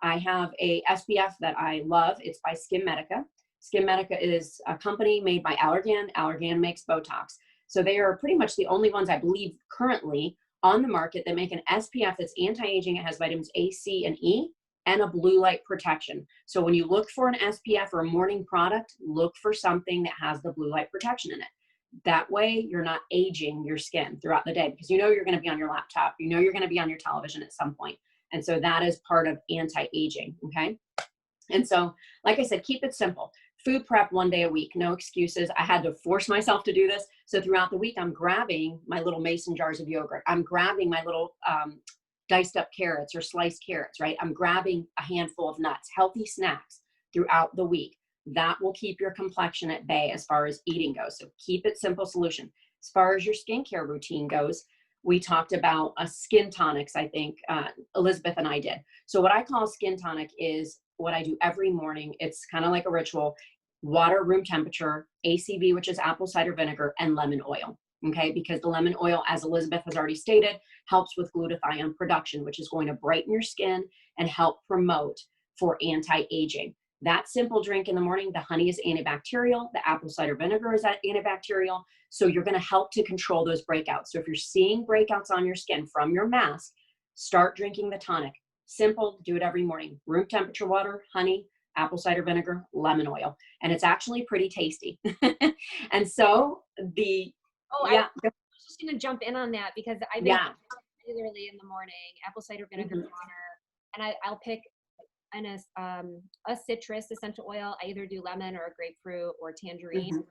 I have a SPF that I love. It's by SkinMedica. SkinMedica is a company made by Allergan. Allergan makes Botox. So they are pretty much the only ones I believe currently on the market that make an SPF that's anti-aging. It has vitamins A, C, and E, and a blue light protection. So when you look for an SPF or a morning product, look for something that has the blue light protection in it. That way you're not aging your skin throughout the day because you're going to be on your laptop, you're going to be on your television at some point. And so that is part of anti-aging, okay? And so, like I said, keep it simple. Food prep 1 day a week, no excuses. I had to force myself to do this. So throughout the week, I'm grabbing my little mason jars of yogurt. I'm grabbing my little diced up carrots or sliced carrots, right? I'm grabbing a handful of nuts, healthy snacks throughout the week. That will keep your complexion at bay as far as eating goes. So keep it simple solution. As far as your skincare routine goes, we talked about skin tonics, I think Elizabeth and I did. So what I call a skin tonic is what I do every morning. It's kind of like a ritual. Water, room temperature, ACV, which is apple cider vinegar, and lemon oil. Okay, because the lemon oil, as Elizabeth has already stated, helps with glutathione production, which is going to brighten your skin and help promote for anti-aging. That simple drink in the morning, the honey is antibacterial, the apple cider vinegar is antibacterial. So you're going to help to control those breakouts. So if you're seeing breakouts on your skin from your mask, start drinking the tonic. Simple, do it every morning. Room temperature water, honey, apple cider vinegar, lemon oil. And it's actually pretty tasty. And so I was just going to jump in on that because I make regularly in the morning, apple cider vinegar water, and I'll pick a citrus essential oil. I either do lemon or a grapefruit or tangerine.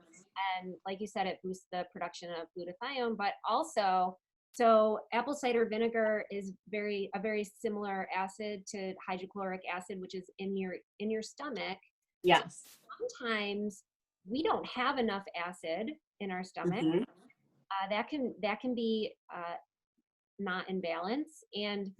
And like you said, it boosts the production of glutathione, but also, so apple cider vinegar is a very similar acid to hydrochloric acid, which is in your stomach. Yes. So sometimes we don't have enough acid in our stomach. That can be not in balance. And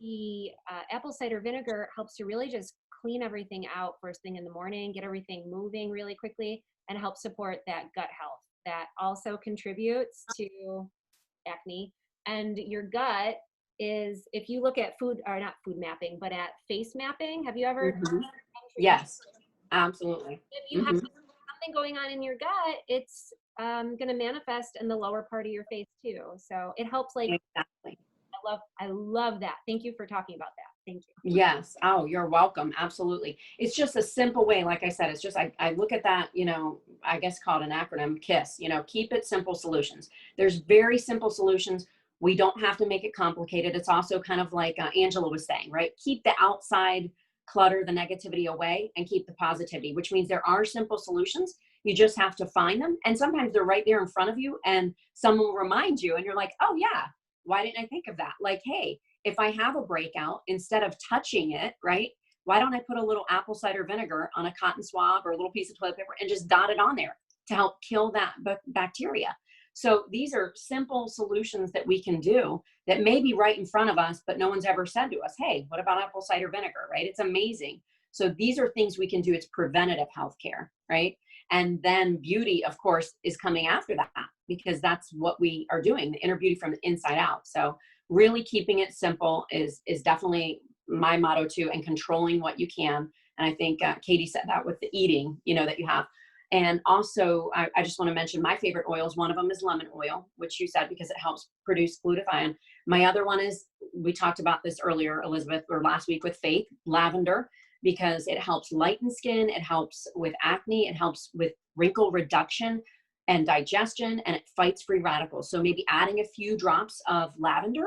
the apple cider vinegar helps to really just clean everything out first thing in the morning, get everything moving really quickly, and help support that gut health. That also contributes to acne. And your gut is, if you look at food, or not food mapping, but at face mapping, have you ever? Yes, absolutely. If you have something going on in your gut, it's going to manifest in the lower part of your face too. So it helps, like, exactly. I love that. Thank you for talking about that. Thank you. Yes. Oh, you're welcome. Absolutely. It's just a simple way. Like I said, it's just, I look at that, I guess called an acronym, KISS, keep it simple solutions. There's very simple solutions. We don't have to make it complicated. It's also kind of like Angela was saying, right? Keep the outside clutter, the negativity away, and keep the positivity, which means there are simple solutions. You just have to find them. And sometimes they're right there in front of you and someone will remind you and you're like, oh yeah, why didn't I think of that? Like, hey, if I have a breakout, instead of touching it, right, why don't I put a little apple cider vinegar on a cotton swab or a little piece of toilet paper and just dot it on there to help kill that bacteria? So these are simple solutions that we can do that may be right in front of us, but no one's ever said to us, hey, what about apple cider vinegar, right? It's amazing. So these are things we can do. It's preventative healthcare, right? And then beauty, of course, is coming after that because that's what we are doing, the inner beauty from the inside out. So really keeping it simple is definitely my motto too, and controlling what you can. And I think Katie said that with the eating, that you have. And also, I just want to mention my favorite oils. One of them is lemon oil, which you said because it helps produce glutathione. My other one is, we talked about this earlier, Elizabeth, or last week with Faith, lavender. because it helps lighten skin, it helps with acne, it helps with wrinkle reduction and digestion, and it fights free radicals. So maybe adding a few drops of lavender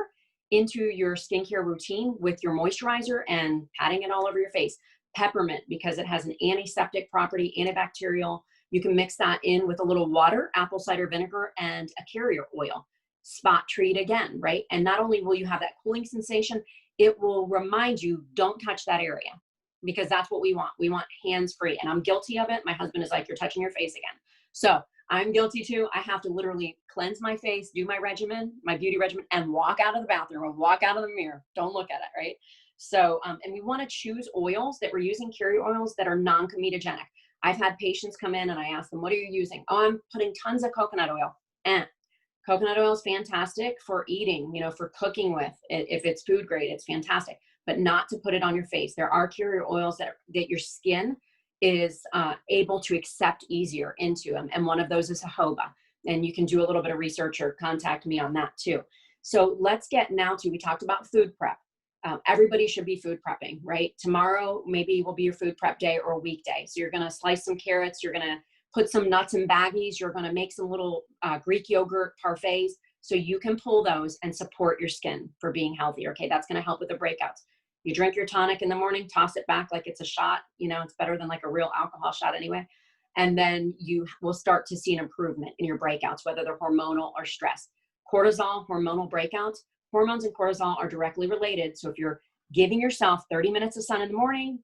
into your skincare routine with your moisturizer and patting it all over your face. Peppermint, because it has an antiseptic property, antibacterial. You can mix that in with a little water, apple cider vinegar, and a carrier oil. Spot treat again, right? And not only will you have that cooling sensation, it will remind you, don't touch that area, because that's what we want. We want hands-free, and I'm guilty of it. My husband is like, you're touching your face again. So I'm guilty too. I have to literally cleanse my face, do my regimen, my beauty regimen, and walk out of the bathroom or walk out of the mirror. Don't look at it, right? So, and we want to choose oils that we're using, carrier oils that are non-comedogenic. I've had patients come in and I ask them, what are you using? Oh, I'm putting tons of coconut oil. Coconut oil is fantastic for eating, you know, for cooking with. If it's food grade, it's fantastic, but not to put it on your face. There are carrier oils that your skin is able to accept easier into them. And one of those is jojoba. And you can do a little bit of research or contact me on that too. So let's get now to, we talked about food prep. Everybody should be food prepping, right? Tomorrow maybe will be your food prep day or a weekday. So you're going to slice some carrots, you're going to put some nuts in baggies, you're going to make some little Greek yogurt parfaits so you can pull those and support your skin for being healthy. Okay, that's going to help with the breakouts. You drink your tonic in the morning, toss it back like it's a shot. You know, it's better than like a real alcohol shot anyway. And then you will start to see an improvement in your breakouts, whether they're hormonal or stress. Cortisol, hormonal breakouts. Hormones and cortisol are directly related. So if you're giving yourself 30 minutes of sun in the morning,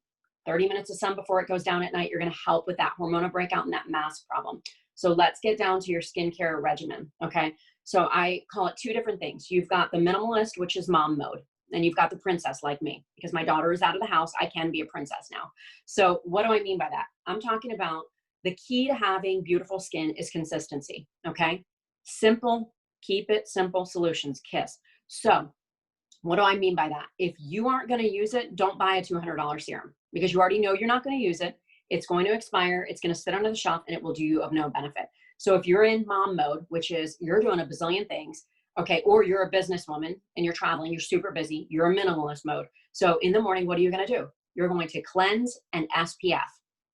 30 minutes of sun before it goes down at night, you're going to help with that hormonal breakout and that mask problem. So let's get down to your skincare regimen. Okay. So I call it two different things. You've got the minimalist, which is mom mode. And you've got the princess like me, because my daughter is out of the house. I can be a princess now. So what do I mean by that? I'm talking about the key to having beautiful skin is consistency. Okay. Simple, keep it simple solutions, KISS. So what do I mean by that? If you aren't going to use it, don't buy a $200 serum, because you already know you're not going to use it. It's going to expire. It's going to sit under the shelf and it will do you of no benefit. So if you're in mom mode, which is you're doing a bazillion things, okay, or you're a businesswoman and you're traveling, you're super busy, you're a minimalist mode. So in the morning, what are you going to do? You're going to cleanse and SPF,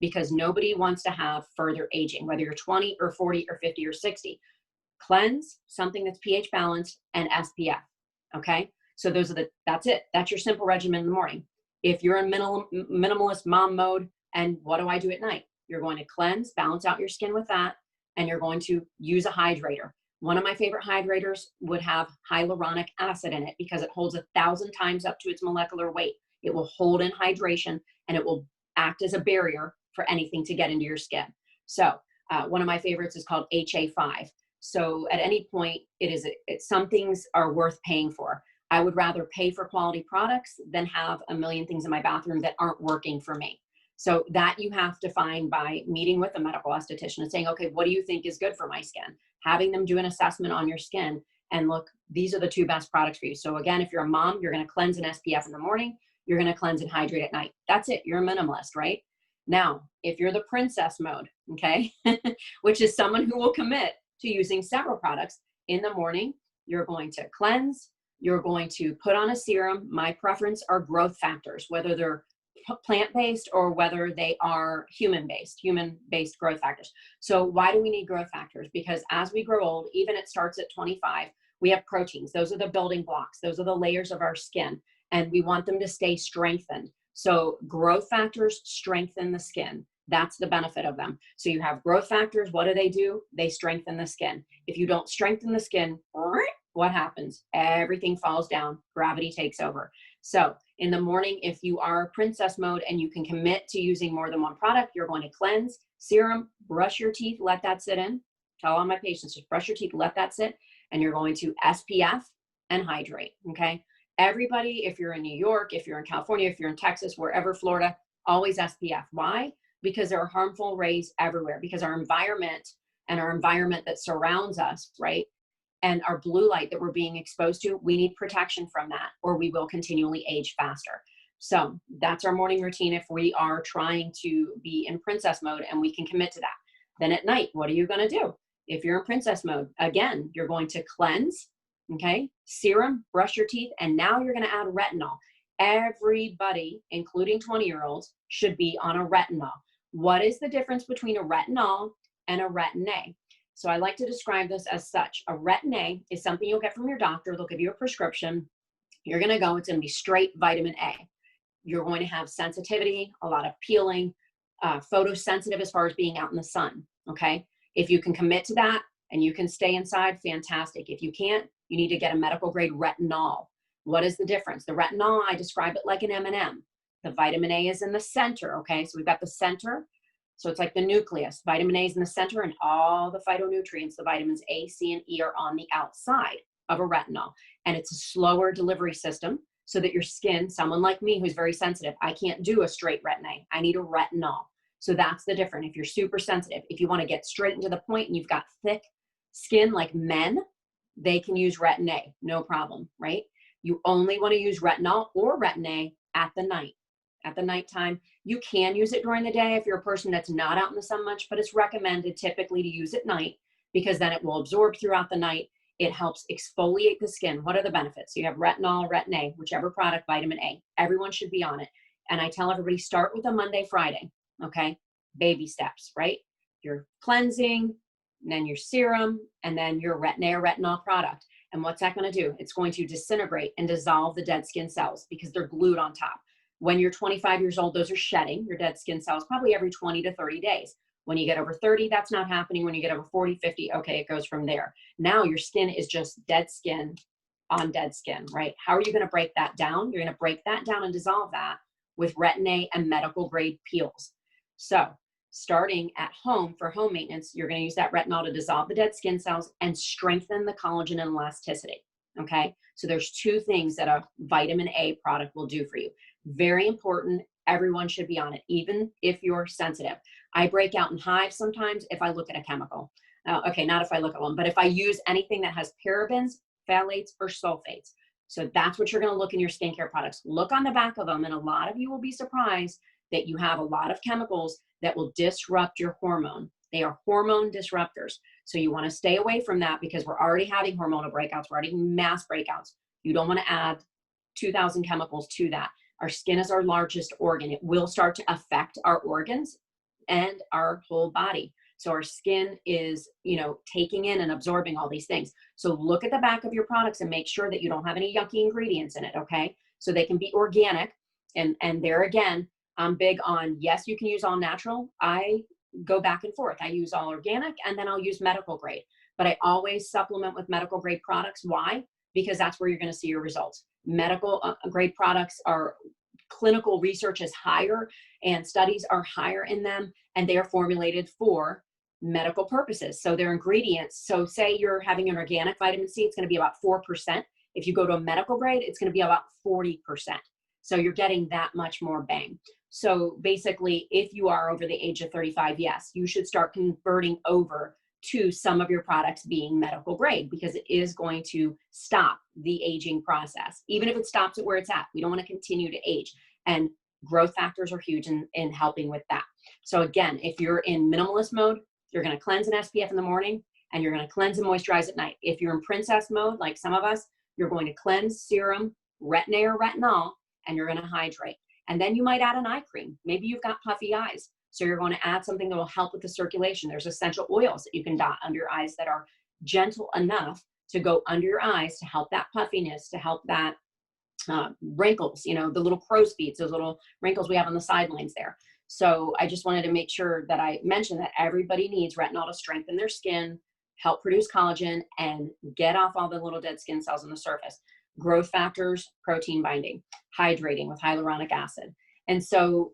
because nobody wants to have further aging, whether you're 20 or 40 or 50 or 60. Cleanse, something that's pH balanced, and SPF. Okay, so that's it. That's your simple regimen in the morning. If you're in minimalist mom mode, and what do I do at night? You're going to cleanse, balance out your skin with that, and you're going to use a hydrator. One of my favorite hydrators would have hyaluronic acid in it, because it holds 1,000 times up to its molecular weight. It will hold in hydration and it will act as a barrier for anything to get into your skin. So one of my favorites is called HA5. So at any point, some things are worth paying for. I would rather pay for quality products than have a million things in my bathroom that aren't working for me. So that you have to find by meeting with a medical esthetician and saying, okay, what do you think is good for my skin? Having them do an assessment on your skin and look, these are the two best products for you. So again, if you're a mom, you're going to cleanse an SPF in the morning, you're going to cleanse and hydrate at night. That's it. You're a minimalist, right? Now, if you're the princess mode, okay, which is someone who will commit to using several products in the morning, you're going to cleanse, you're going to put on a serum. My preference are growth factors, whether they're plant-based or whether they are human-based growth factors. So why do we need growth factors? Because as we grow old, even it starts at 25, we have proteins. Those are the building blocks. Those are the layers of our skin, and we want them to stay strengthened. So growth factors strengthen the skin. That's the benefit of them. So you have growth factors. What do? They strengthen the skin. If you don't strengthen the skin, what happens? Everything falls down. Gravity takes over. So in the morning, if you are princess mode and you can commit to using more than one product, you're going to cleanse, serum, brush your teeth, let that sit in. Tell all my patients, just brush your teeth, let that sit, and you're going to SPF and hydrate, okay? Everybody, if you're in New York, if you're in California, if you're in Texas, wherever, Florida, always SPF. Why? Because there are harmful rays everywhere, because our environment and our environment that surrounds us, right? And our blue light that we're being exposed to, we need protection from that, or we will continually age faster. So that's our morning routine if we are trying to be in princess mode and we can commit to that. Then at night, what are you going to do? If you're in princess mode, again, you're going to cleanse, okay? Serum, brush your teeth, and now you're going to add retinol. Everybody, including 20-year-olds, should be on a retinol. What is the difference between a retinol and a retin-A? So I like to describe this as such. A retin-A is something you'll get from your doctor. They'll give you a prescription. You're going to go, it's going to be straight vitamin A. You're going to have sensitivity, a lot of peeling, photosensitive as far as being out in the sun, okay? If you can commit to that and you can stay inside, fantastic. If you can't, you need to get a medical grade retinol. What is the difference? The retinol, I describe it like an M&M. The vitamin A is in the center, okay? So we've got the center. So it's like the nucleus. Vitamin A is in the center, and all the phytonutrients, the vitamins A, C, and E, are on the outside of a retinol. And it's a slower delivery system so that your skin, someone like me who's very sensitive, I can't do a straight retin-A. I need a retinol. So that's the difference. If you're super sensitive, if you want to get straight into the point and you've got thick skin like men, they can use retin-A, no problem, right? You only want to use retinol or retin-A at the night. At the nighttime, you can use it during the day if you're a person that's not out in the sun much, but it's recommended typically to use at night because then it will absorb throughout the night. It helps exfoliate the skin. What are the benefits? You have retinol, retin-A, whichever product, vitamin A. Everyone should be on it. And I tell everybody, start with a Monday, Friday, okay? Baby steps, right? Your cleansing, and then your serum, and then your retin-A or retinol product. And what's that going to do? It's going to disintegrate and dissolve the dead skin cells because they're glued on top. When you're 25 years old, those are shedding, your dead skin cells, probably every 20 to 30 days. When you get over 30, that's not happening. When you get over 40, 50, okay, it goes from there. Now your skin is just dead skin on dead skin, right? How are you going to break that down? You're going to break that down and dissolve that with retin-A and medical grade peels. So starting at home for home maintenance, you're going to use that retinol to dissolve the dead skin cells and strengthen the collagen and elasticity, okay? So there's two things that a vitamin A product will do for you. Very important. Everyone should be on it, even if you're sensitive. I break out in hives sometimes if I look at a chemical. Okay, not if I look at one, but if I use anything that has parabens, phthalates, or sulfates. So that's what you're going to look in your skincare products. Look on the back of them, and a lot of you will be surprised that you have a lot of chemicals that will disrupt your hormone. They are hormone disruptors. So you want to stay away from that because we're already having hormonal breakouts. We're already having mass breakouts. You don't want to add 2,000 chemicals to that. Our skin is our largest organ. It will start to affect our organs and our whole body. So our skin is, taking in and absorbing all these things. So look at the back of your products and make sure that you don't have any yucky ingredients in it, okay? So they can be organic. And there again, I'm big on, yes, you can use all natural. I go back and forth. I use all organic and then I'll use medical grade. But I always supplement with medical grade products. Why? Because that's where you're going to see your results. Medical grade products are, clinical research is higher and studies are higher in them, and they are formulated for medical purposes. So their ingredients, so say you're having an organic vitamin C, it's going to be about 4%. If you go to a medical grade, it's going to be about 40%. So you're getting that much more bang. So basically, if you are over the age of 35, yes, you should start converting over to some of your products being medical grade because it is going to stop the aging process. Even if it stops it where it's at, we don't want to continue to age. And growth factors are huge in helping with that. So again, if you're in minimalist mode, you're going to cleanse an SPF in the morning and you're going to cleanse and moisturize at night. If you're in princess mode, like some of us, you're going to cleanse, serum, retin-A or retinol, and you're going to hydrate. And then you might add an eye cream. Maybe you've got puffy eyes. So you're going to add something that will help with the circulation. There's essential oils that you can dot under your eyes that are gentle enough to go under your eyes to help that puffiness, to help that wrinkles, the little crow's feet, those little wrinkles we have on the sidelines there. So I just wanted to make sure that I mentioned that everybody needs retinol to strengthen their skin, help produce collagen, and get off all the little dead skin cells on the surface. Growth factors, protein binding, hydrating with hyaluronic acid. And so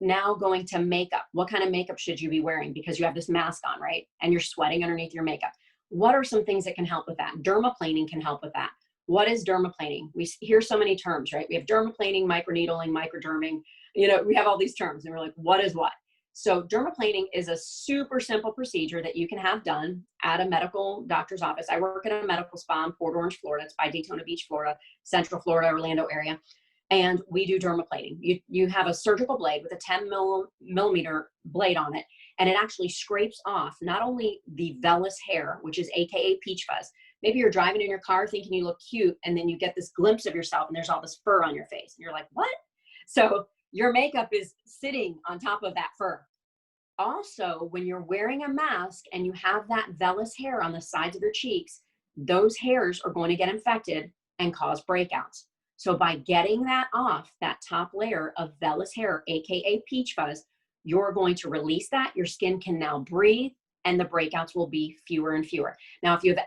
now going to makeup, what kind of makeup should you be wearing? Because you have this mask on, right? And you're sweating underneath your makeup. What are some things that can help with that? Dermaplaning can help with that. What is dermaplaning? We hear so many terms, right? We have dermaplaning, microneedling, microderming. We have all these terms and we're like, what is what? So dermaplaning is a super simple procedure that you can have done at a medical doctor's office. I work at a medical spa in Port Orange, Florida. It's by Daytona Beach, Florida, Central Florida, Orlando area. And we do dermaplaning. You have a surgical blade with a 10 millimeter blade on it. And it actually scrapes off not only the vellus hair, which is AKA peach fuzz. Maybe you're driving in your car thinking you look cute, and then you get this glimpse of yourself and there's all this fur on your face. And you're like, what? So your makeup is sitting on top of that fur. Also, when you're wearing a mask and you have that vellus hair on the sides of your cheeks, those hairs are going to get infected and cause breakouts. So by getting that off, that top layer of vellus hair, AKA peach fuzz, you're going to release that. Your skin can now breathe and the breakouts will be fewer and fewer. Now, if you have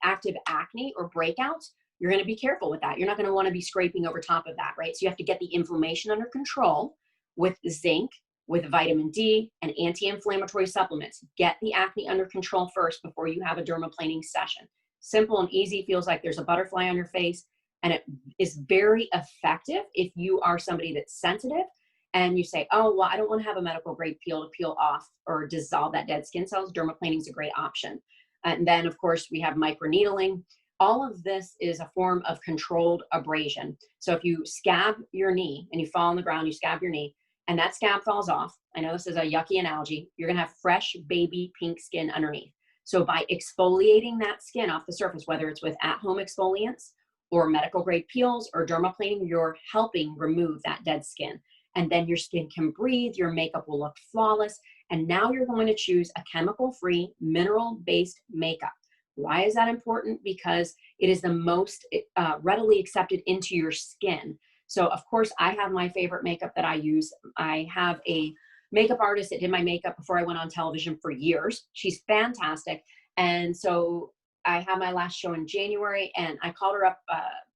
active acne or breakouts, you're going to be careful with that. You're not going to want to be scraping over top of that, right? So you have to get the inflammation under control with zinc, with vitamin D and anti-inflammatory supplements. Get the acne under control first before you have a dermaplaning session. Simple and easy, feels like there's a butterfly on your face, and it is very effective if you are somebody that's sensitive and you say, oh, well, I don't want to have a medical grade peel to peel off or dissolve that dead skin cells. Dermaplaning is a great option. And then of course we have microneedling. All of this is a form of controlled abrasion. So if you scab your knee and you fall on the ground, you scab your knee, and that scab falls off, I know this is a yucky analogy, you're gonna have fresh baby pink skin underneath. So by exfoliating that skin off the surface, whether it's with at-home exfoliants or medical grade peels or dermaplaning, you're helping remove that dead skin. And then your skin can breathe, your makeup will look flawless, and now you're going to choose a chemical-free, mineral-based makeup. Why is that important? Because it is the most readily accepted into your skin. So of course I have my favorite makeup that I use. I have a makeup artist that did my makeup before I went on television for years. She's fantastic. And so I had my last show in January, and I called her up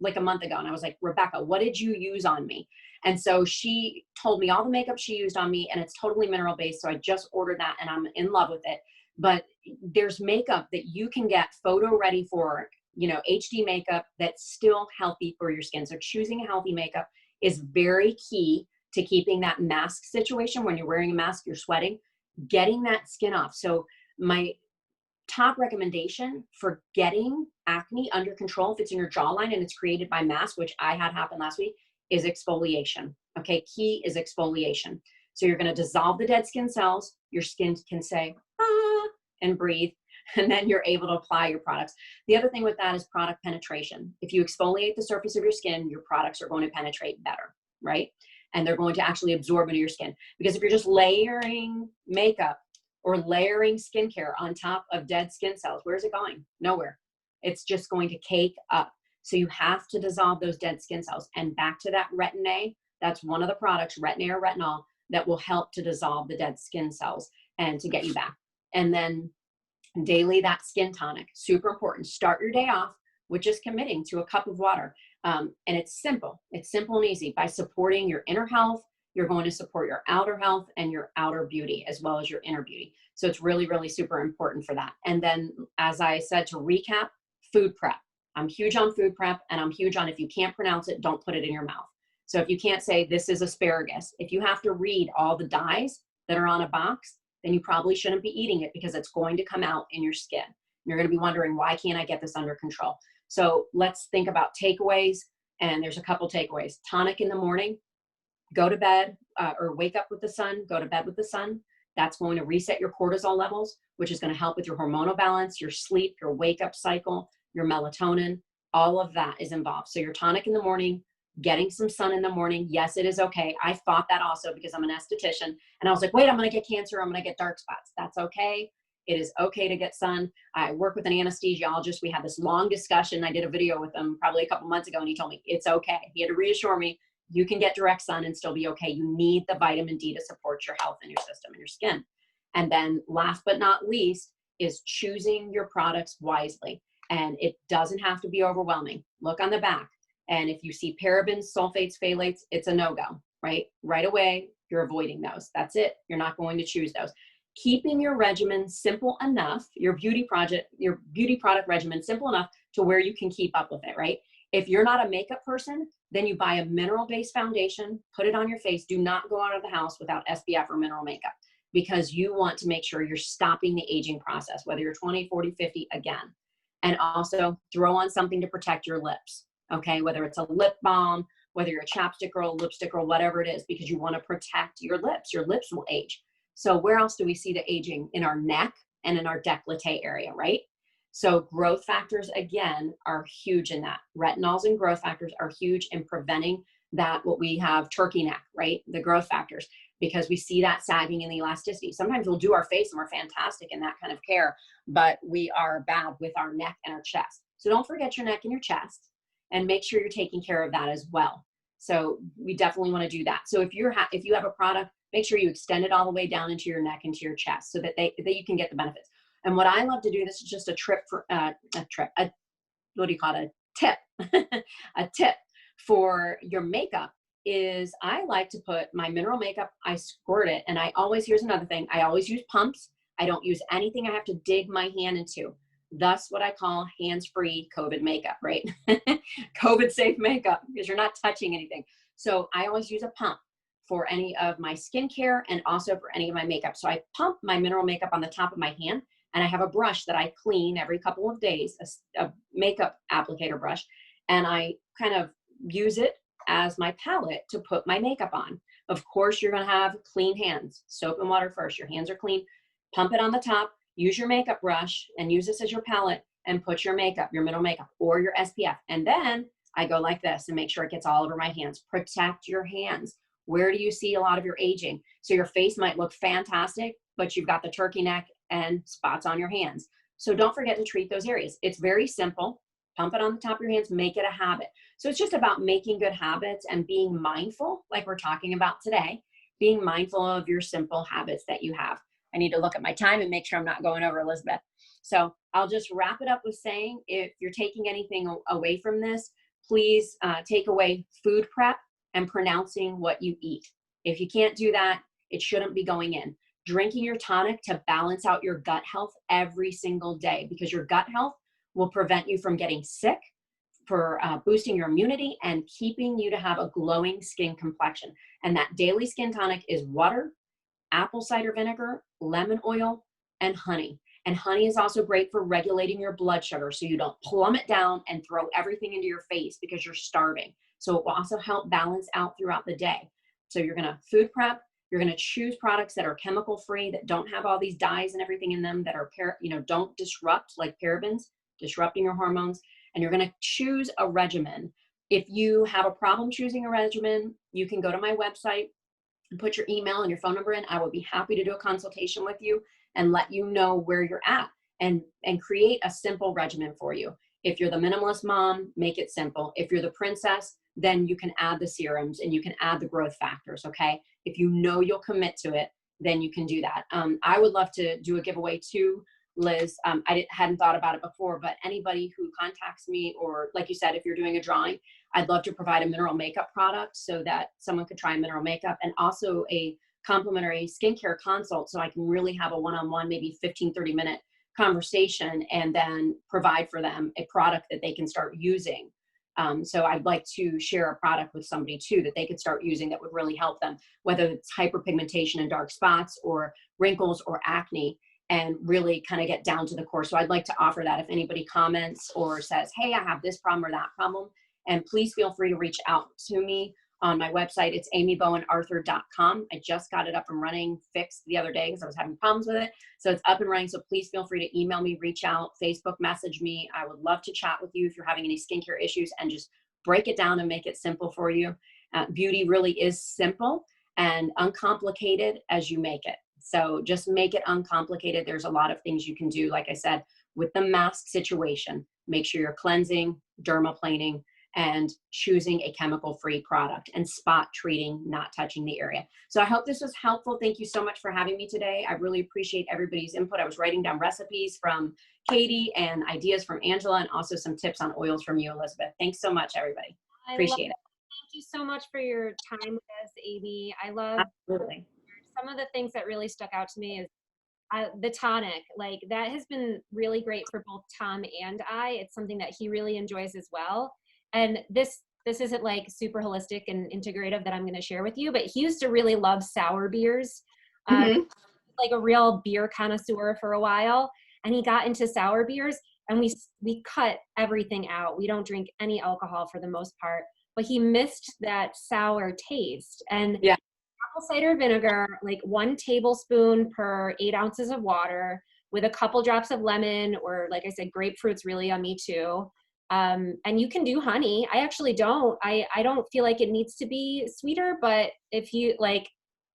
like a month ago, and I was like, Rebecca, what did you use on me? And so she told me all the makeup she used on me, and it's totally mineral based. So I just ordered that and I'm in love with it. But there's makeup that you can get photo ready for, you know, HD makeup that's still healthy for your skin. So choosing a healthy makeup is very key to keeping that mask situation. When you're wearing a mask, you're sweating, getting that skin off. So my top recommendation for getting acne under control, if it's in your jawline and it's created by mask, which I had happen last week, is exfoliation. Okay, key is exfoliation. So you're going to dissolve the dead skin cells. Your skin can say, ah, and breathe. And then you're able to apply your products. The other thing with that is product penetration. If you exfoliate the surface of your skin, your products are going to penetrate better, right? And they're going to actually absorb into your skin. Because if you're just layering makeup or layering skincare on top of dead skin cells, where's it going? Nowhere. It's just going to cake up. So you have to dissolve those dead skin cells. And back to that Retin-A, that's one of the products, Retin-A or retinol, that will help to dissolve the dead skin cells and to get you back. And then daily, that skin tonic, super important. Start your day off with just committing to a cup of water. And it's simple. It's simple and easy. By supporting your inner health, you're going to support your outer health and your outer beauty as well as your inner beauty. So it's really, really super important for that. And then, as I said, to recap, food prep. I'm huge on food prep, and I'm huge on, if you can't pronounce it, don't put it in your mouth. So if you can't say this is asparagus, if you have to read all the dyes that are on a box, then you probably shouldn't be eating it because it's going to come out in your skin. You're going to be wondering, why can't I get this under control? So let's think about takeaways, and there's a couple takeaways. Tonic in the morning, go to bed or wake up with the sun, go to bed with the sun. That's going to reset your cortisol levels, which is going to help with your hormonal balance, your sleep, your wake up cycle, your melatonin, all of that is involved. So your tonic in the morning, getting some sun in the morning. Yes, it is okay. I fought that also because I'm an esthetician, and I was like, wait, I'm going to get cancer. I'm going to get dark spots. That's okay. It is okay to get sun. I work with an anesthesiologist. We had this long discussion. I did a video with him probably a couple months ago, and he told me it's okay. He had to reassure me, you can get direct sun and still be okay. You need the vitamin D to support your health and your system and your skin. And then last but not least is choosing your products wisely. And it doesn't have to be overwhelming. Look on the back. And if you see parabens, sulfates, phthalates, it's a no-go, right? Right away, you're avoiding those. That's it. You're not going to choose those. Keeping your regimen simple enough, your beauty product regimen simple enough to where you can keep up with it, right? If you're not a makeup person, then you buy a mineral-based foundation, put it on your face. Do not go out of the house without SPF or mineral makeup, because you want to make sure you're stopping the aging process, whether you're 20, 40, 50, again. And also throw on something to protect your lips, okay? Whether it's a lip balm, whether you're a chapstick girl, lipstick girl, whatever it is, because you want to protect your lips. Your lips will age. So where else do we see the aging? In our neck and in our décolleté area, right? So growth factors, again, are huge in that. Retinols and growth factors are huge in preventing that, what we have, turkey neck, right? The growth factors, because we see that sagging and the elasticity. Sometimes we'll do our face and we're fantastic in that kind of care, but we are bad with our neck and our chest. So don't forget your neck and your chest, and make sure you're taking care of that as well. So we definitely want to do that. So if you have a product, make sure you extend it all the way down into your neck, into your chest, so that you can get the benefits. And what I love to do, this is just a tip, a tip for your makeup, is I like to put my mineral makeup, I squirt it, and here's another thing, I always use pumps. I don't use anything I have to dig my hand into. Thus what I call hands-free COVID makeup, right? COVID safe makeup, because you're not touching anything. So I always use a pump for any of my skincare and also for any of my makeup. So I pump my mineral makeup on the top of my hand, and I have a brush that I clean every couple of days, a makeup applicator brush, and I kind of use it as my palette to put my makeup on. Of course, you're gonna have clean hands, soap and water first, your hands are clean, pump it on the top, use your makeup brush and use this as your palette and put your makeup, your mineral makeup or your SPF. And then I go like this and make sure it gets all over my hands. Protect your hands. Where do you see a lot of your aging? So your face might look fantastic, but you've got the turkey neck and spots on your hands. So don't forget to treat those areas. It's very simple. Pump it on the top of your hands, make it a habit. So it's just about making good habits and being mindful, like we're talking about today, being mindful of your simple habits that you have. I need to look at my time and make sure I'm not going over, Elizabeth. So I'll just wrap it up with saying, if you're taking anything away from this, please take away food prep and pronouncing what you eat. If you can't do that, it shouldn't be going in. Drinking your tonic to balance out your gut health every single day, because your gut health will prevent you from getting sick, for boosting your immunity and keeping you to have a glowing skin complexion. And that daily skin tonic is water, apple cider vinegar, lemon oil, and honey. And honey is also great for regulating your blood sugar, so you don't plummet down and throw everything into your face because you're starving. So it will also help balance out throughout the day. So you're gonna food prep, you're gonna choose products that are chemical free, that don't have all these dyes and everything in them, that are, don't disrupt, like parabens, disrupting your hormones. And you're gonna choose a regimen. If you have a problem choosing a regimen, you can go to my website and put your email and your phone number in. I will be happy to do a consultation with you and let you know where you're at, and create a simple regimen for you. If you're the minimalist mom, make it simple. If you're the princess, then you can add the serums and you can add the growth factors, okay? If you know you'll commit to it, then you can do that. I would love to do a giveaway too, Liz. I hadn't thought about it before, but anybody who contacts me, or like you said, if you're doing a drawing, I'd love to provide a mineral makeup product so that someone could try mineral makeup, and also a complimentary skincare consult, so I can really have a one-on-one, maybe 15, 30-minute conversation, and then provide for them a product that they can start using. So I'd like to share a product with somebody too that they could start using that would really help them, whether it's hyperpigmentation and dark spots or wrinkles or acne, and really kind of get down to the core. So I'd like to offer that if anybody comments or says, hey, I have this problem or that problem. And please feel free to reach out to me on my website. It's aimeebowenarthur.com. I just got it up and running, fixed the other day because I was having problems with it. So it's up and running. So please feel free to email me, reach out, Facebook message me. I would love to chat with you if you're having any skincare issues, and just break it down and make it simple for you. Beauty really is simple and uncomplicated as you make it. So just make it uncomplicated. There's a lot of things you can do. Like I said, with the mask situation, make sure you're cleansing, dermaplaning, and choosing a chemical-free product, and spot treating, not touching the area. So I hope this was helpful. Thank you so much for having me today. I really appreciate everybody's input. I was writing down recipes from Katie and ideas from Angela, and also some tips on oils from you, Elizabeth. Thanks so much, everybody. Appreciate it. Thank you so much for your time with us, Aimee. I love Absolutely. some of the things that really stuck out to me is the tonic. Like, that has been really great for both Tom and I. It's something that he really enjoys as well. And this isn't like super holistic and integrative that I'm going to share with you, but he used to really love sour beers, like a real beer connoisseur for a while. And he got into sour beers, and we cut everything out. We don't drink any alcohol for the most part, but he missed that sour taste. And apple cider vinegar, like 1 tablespoon per 8 ounces of water, with a couple drops of lemon, or like I said, grapefruit's really yummy too. And you can do honey. I actually don't. I don't feel like it needs to be sweeter, but if you like,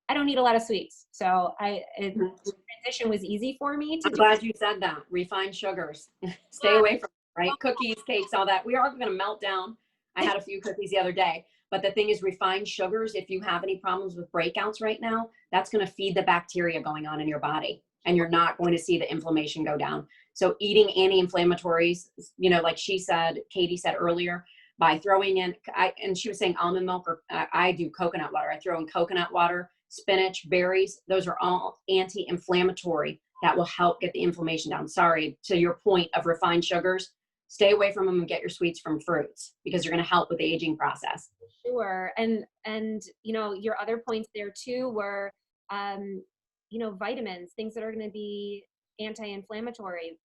I don't need a lot of sweets. So transition was easy for me to I'm do. glad you said that. Refined sugars. Stay away from it, right? Cookies, cakes, all that. We are going to melt down. I had a few cookies the other day. But the thing is, refined sugars, if you have any problems with breakouts right now, that's going to feed the bacteria going on in your body. And you're not going to see the inflammation go down. So eating anti-inflammatories, you know, like she said, Katie said earlier, by throwing in, and she was saying almond milk, or I do coconut water. I throw in coconut water, spinach, berries. Those are all anti-inflammatory that will help get the inflammation down. Sorry, to your point of refined sugars, stay away from them and get your sweets from fruits, because they're going to help with the aging process. Sure. And, you know, your other points there too were, you know, vitamins, things that are going to be anti-inflammatory,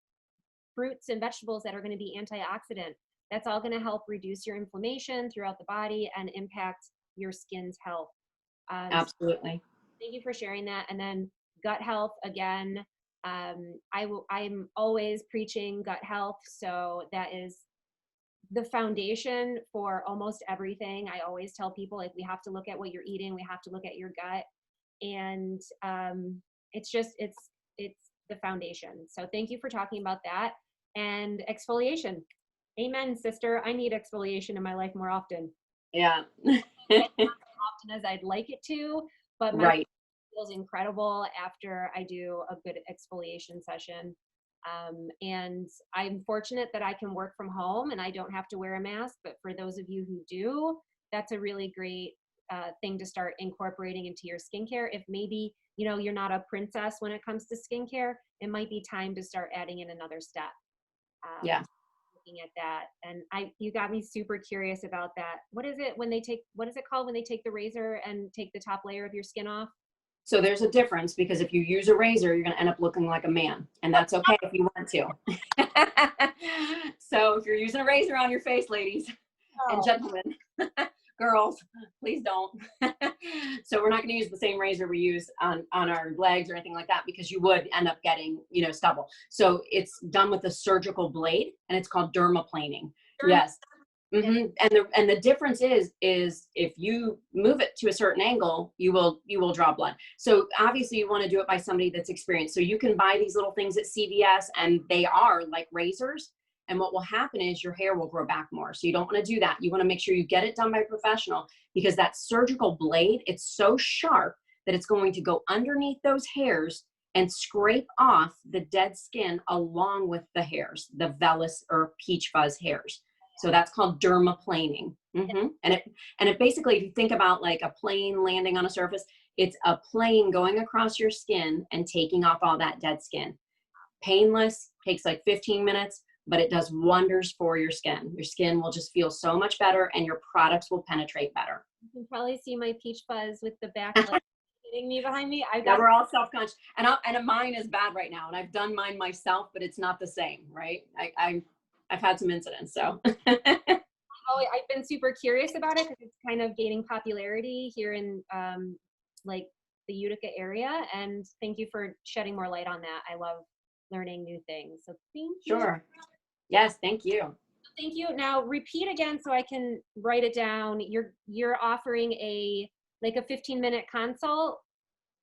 fruits and vegetables that are going to be antioxidant. That's all going to help reduce your inflammation throughout the body and impact your skin's health. Absolutely. So thank you for sharing that. And then gut health, again, I'm always preaching gut health. So that is the foundation for almost everything. I always tell people, like, we have to look at what you're eating. We have to look at your gut. And it's the foundation. So thank you for talking about that. And exfoliation. Amen, sister. I need exfoliation in my life more often. Yeah. Not as often as I'd like it to, but my Right. feels incredible after I do a good exfoliation session. And I'm fortunate that I can work from home and I don't have to wear a mask. But for those of you who do, that's a really great thing to start incorporating into your skincare. If maybe, you know, you're not a princess when it comes to skincare, it might be time to start adding in another step. Yeah. Looking at that. And you got me super curious about that. What is it called when they take the razor and take the top layer of your skin off? So there's a difference, because if you use a razor, you're going to end up looking like a man, and that's okay if you want to. So if you're using a razor on your face, ladies and gentlemen, girls, please don't. So we're not going to use the same razor we use on our legs or anything like that, because you would end up getting, you know, stubble. So it's done with a surgical blade, and it's called dermaplaning. Yes. Mm-hmm. And the difference is if you move it to a certain angle, you will draw blood. So obviously you want to do it by somebody that's experienced. So you can buy these little things at CVS, and they are like razors. And what will happen is your hair will grow back more. So you don't want to do that. You want to make sure you get it done by a professional, because that surgical blade, it's so sharp that it's going to go underneath those hairs and scrape off the dead skin along with the hairs, the vellus or peach fuzz hairs. So that's called dermaplaning. Mm-hmm. And it basically, if you think about like a plane landing on a surface, it's a plane going across your skin and taking off all that dead skin. Painless, takes like 15 minutes, but it does wonders for your skin. Your skin will just feel so much better, and your products will penetrate better. You can probably see my peach fuzz with the back hitting me behind me. Now we're all self-conscious, and mine is bad right now, and I've done mine myself, but it's not the same, right? I've had some incidents, so. I've been super curious about it because it's kind of gaining popularity here in like the Utica area. And thank you for shedding more light on that. I love learning new things. So thank you. Sure. Yes, thank you. Thank you. Now repeat again so I can write it down. You're offering like a 15-minute consult?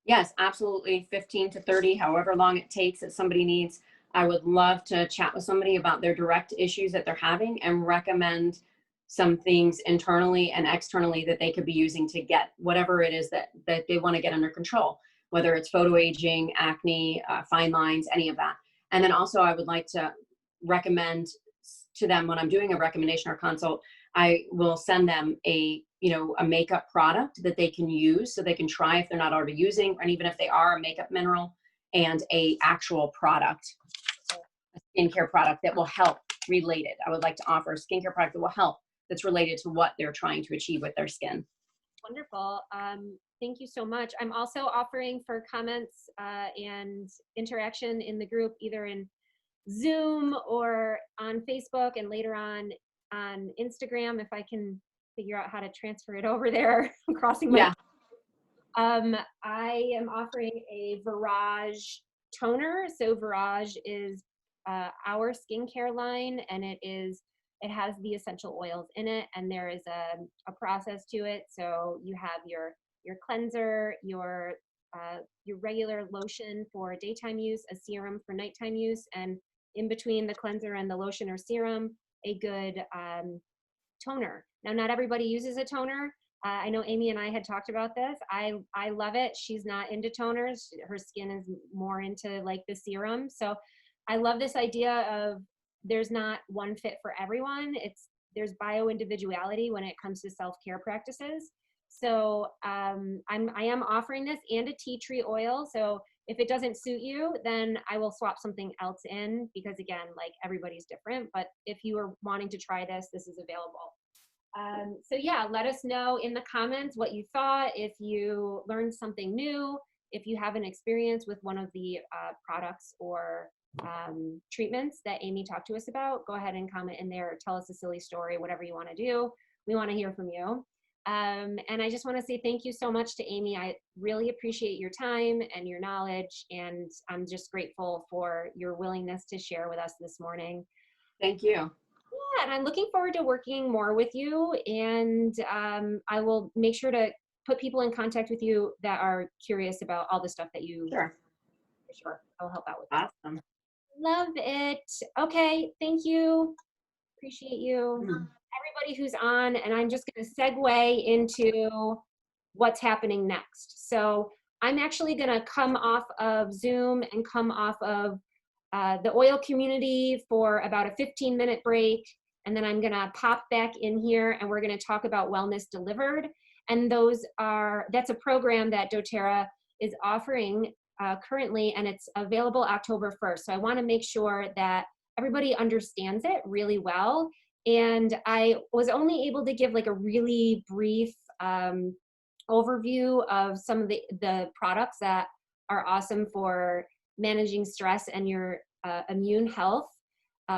Yes, absolutely. 15 to 30, however long it takes that somebody needs. I would love to chat with somebody about their direct issues that they're having and recommend some things internally and externally that they could be using to get whatever it is that they want to get under control, whether it's photo aging, acne, fine lines, any of that. And then also I would like to recommend to them, when I'm doing a recommendation or consult, I will send them a makeup product that they can use so they can try if they're not already using, and even if they are, a makeup mineral and a actual product, a skincare product that will help related. I would like to offer a skincare product that will help, that's related to what they're trying to achieve with their skin. Wonderful. Thank you so much. I'm also offering for comments and interaction in the group, either in Zoom or on Facebook, and later on Instagram, if I can figure out how to transfer it over there. I'm crossing my. Yeah. I am offering a Virage toner. So Virage is our skincare line, and it has the essential oils in it, and there is a process to it. So you have your cleanser, your regular lotion for daytime use, a serum for nighttime use, and in between the cleanser and the lotion or serum, a good toner. Now, not everybody uses a toner. I know Aimee and I had talked about this. I love it. She's not into toners. Her skin is more into like the serum. So I love this idea of there's not one fit for everyone. There's bio individuality when it comes to self-care practices. So I am offering this and a tea tree oil. So if it doesn't suit you, then I will swap something else in, because again, like everybody's different. But if you are wanting to try this, this is available. So yeah, let us know in the comments what you thought, if you learned something new, if you have an experience with one of the products or treatments that Aimee talked to us about. Go ahead and comment in there, or tell us a silly story, whatever you want to do. We want to hear from you. And I just want to say thank you so much to Aimee. I really appreciate your time and your knowledge, and I'm just grateful for your willingness to share with us this morning. Thank you. Yeah, and I'm looking forward to working more with you, and I will make sure to put people in contact with you that are curious about all the stuff that you. Sure. For sure. I'll help out with that. Awesome. Love it. Okay, thank you. Appreciate you. Everybody who's on, and I'm just going to segue into what's happening next. So I'm actually going to come off of Zoom and come off of the oil community for about a 15-minute break. And then I'm going to pop back in here, and we're going to talk about Wellness Delivered. And that's a program that doTERRA is offering currently, and it's available October 1st. So I want to make sure that everybody understands it really well. And I was only able to give like a really brief overview of some of the products that are awesome for managing stress and your immune health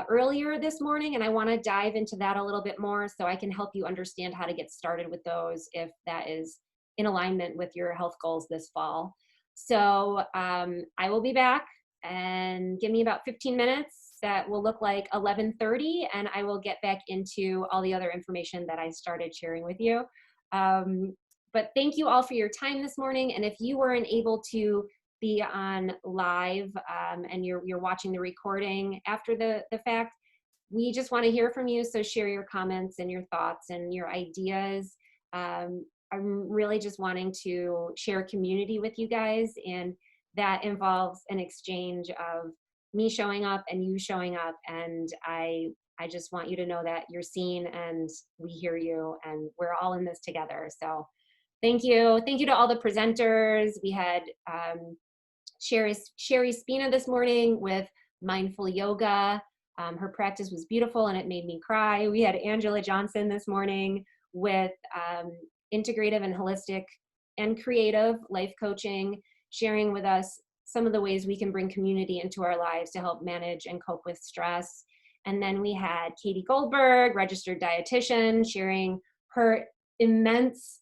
earlier this morning. And I want to dive into that a little bit more so I can help you understand how to get started with those if that is in alignment with your health goals this fall. So I will be back, and give me about 15 minutes. That will look like 11:30, and I will get back into all the other information that I started sharing with you. But thank you all for your time this morning. And if you weren't able to be on live and you're watching the recording after the fact, we just want to hear from you. So share your comments and your thoughts and your ideas. I'm really just wanting to share community with you guys, and that involves an exchange of me showing up and you showing up. And I just want you to know that you're seen and we hear you, and we're all in this together. So thank you. Thank you to all the presenters. We had Sherri Spina this morning with mindful yoga. Her practice was beautiful and it made me cry. We had Angela Johnson this morning with integrative and holistic and creative life coaching, sharing with us some of the ways we can bring community into our lives to help manage and cope with stress. And then we had Katie Goldberg, registered dietitian, sharing her immense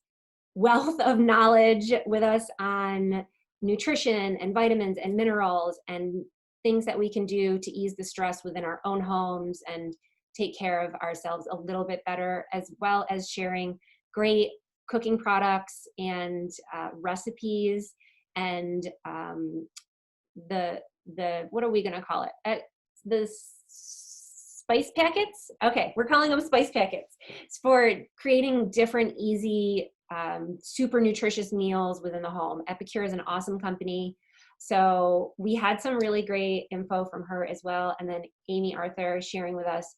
wealth of knowledge with us on nutrition and vitamins and minerals and things that we can do to ease the stress within our own homes and take care of ourselves a little bit better, as well as sharing great cooking products and recipes and the what are we going to call it? The spice packets? Okay, we're calling them spice packets. It's for creating different, easy, super nutritious meals within the home. Epicure is an awesome company. So we had some really great info from her as well. And then Aimee Arthur sharing with us,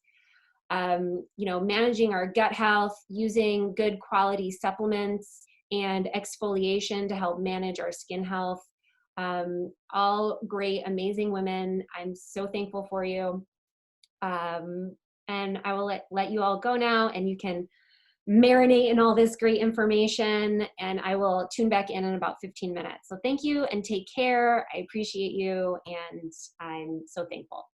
managing our gut health, using good quality supplements and exfoliation to help manage our skin health. All great, amazing women. I'm so thankful for you. And I will let you all go now, and you can marinate in all this great information, and I will tune back in about 15 minutes. So thank you and take care. I appreciate you, and I'm so thankful.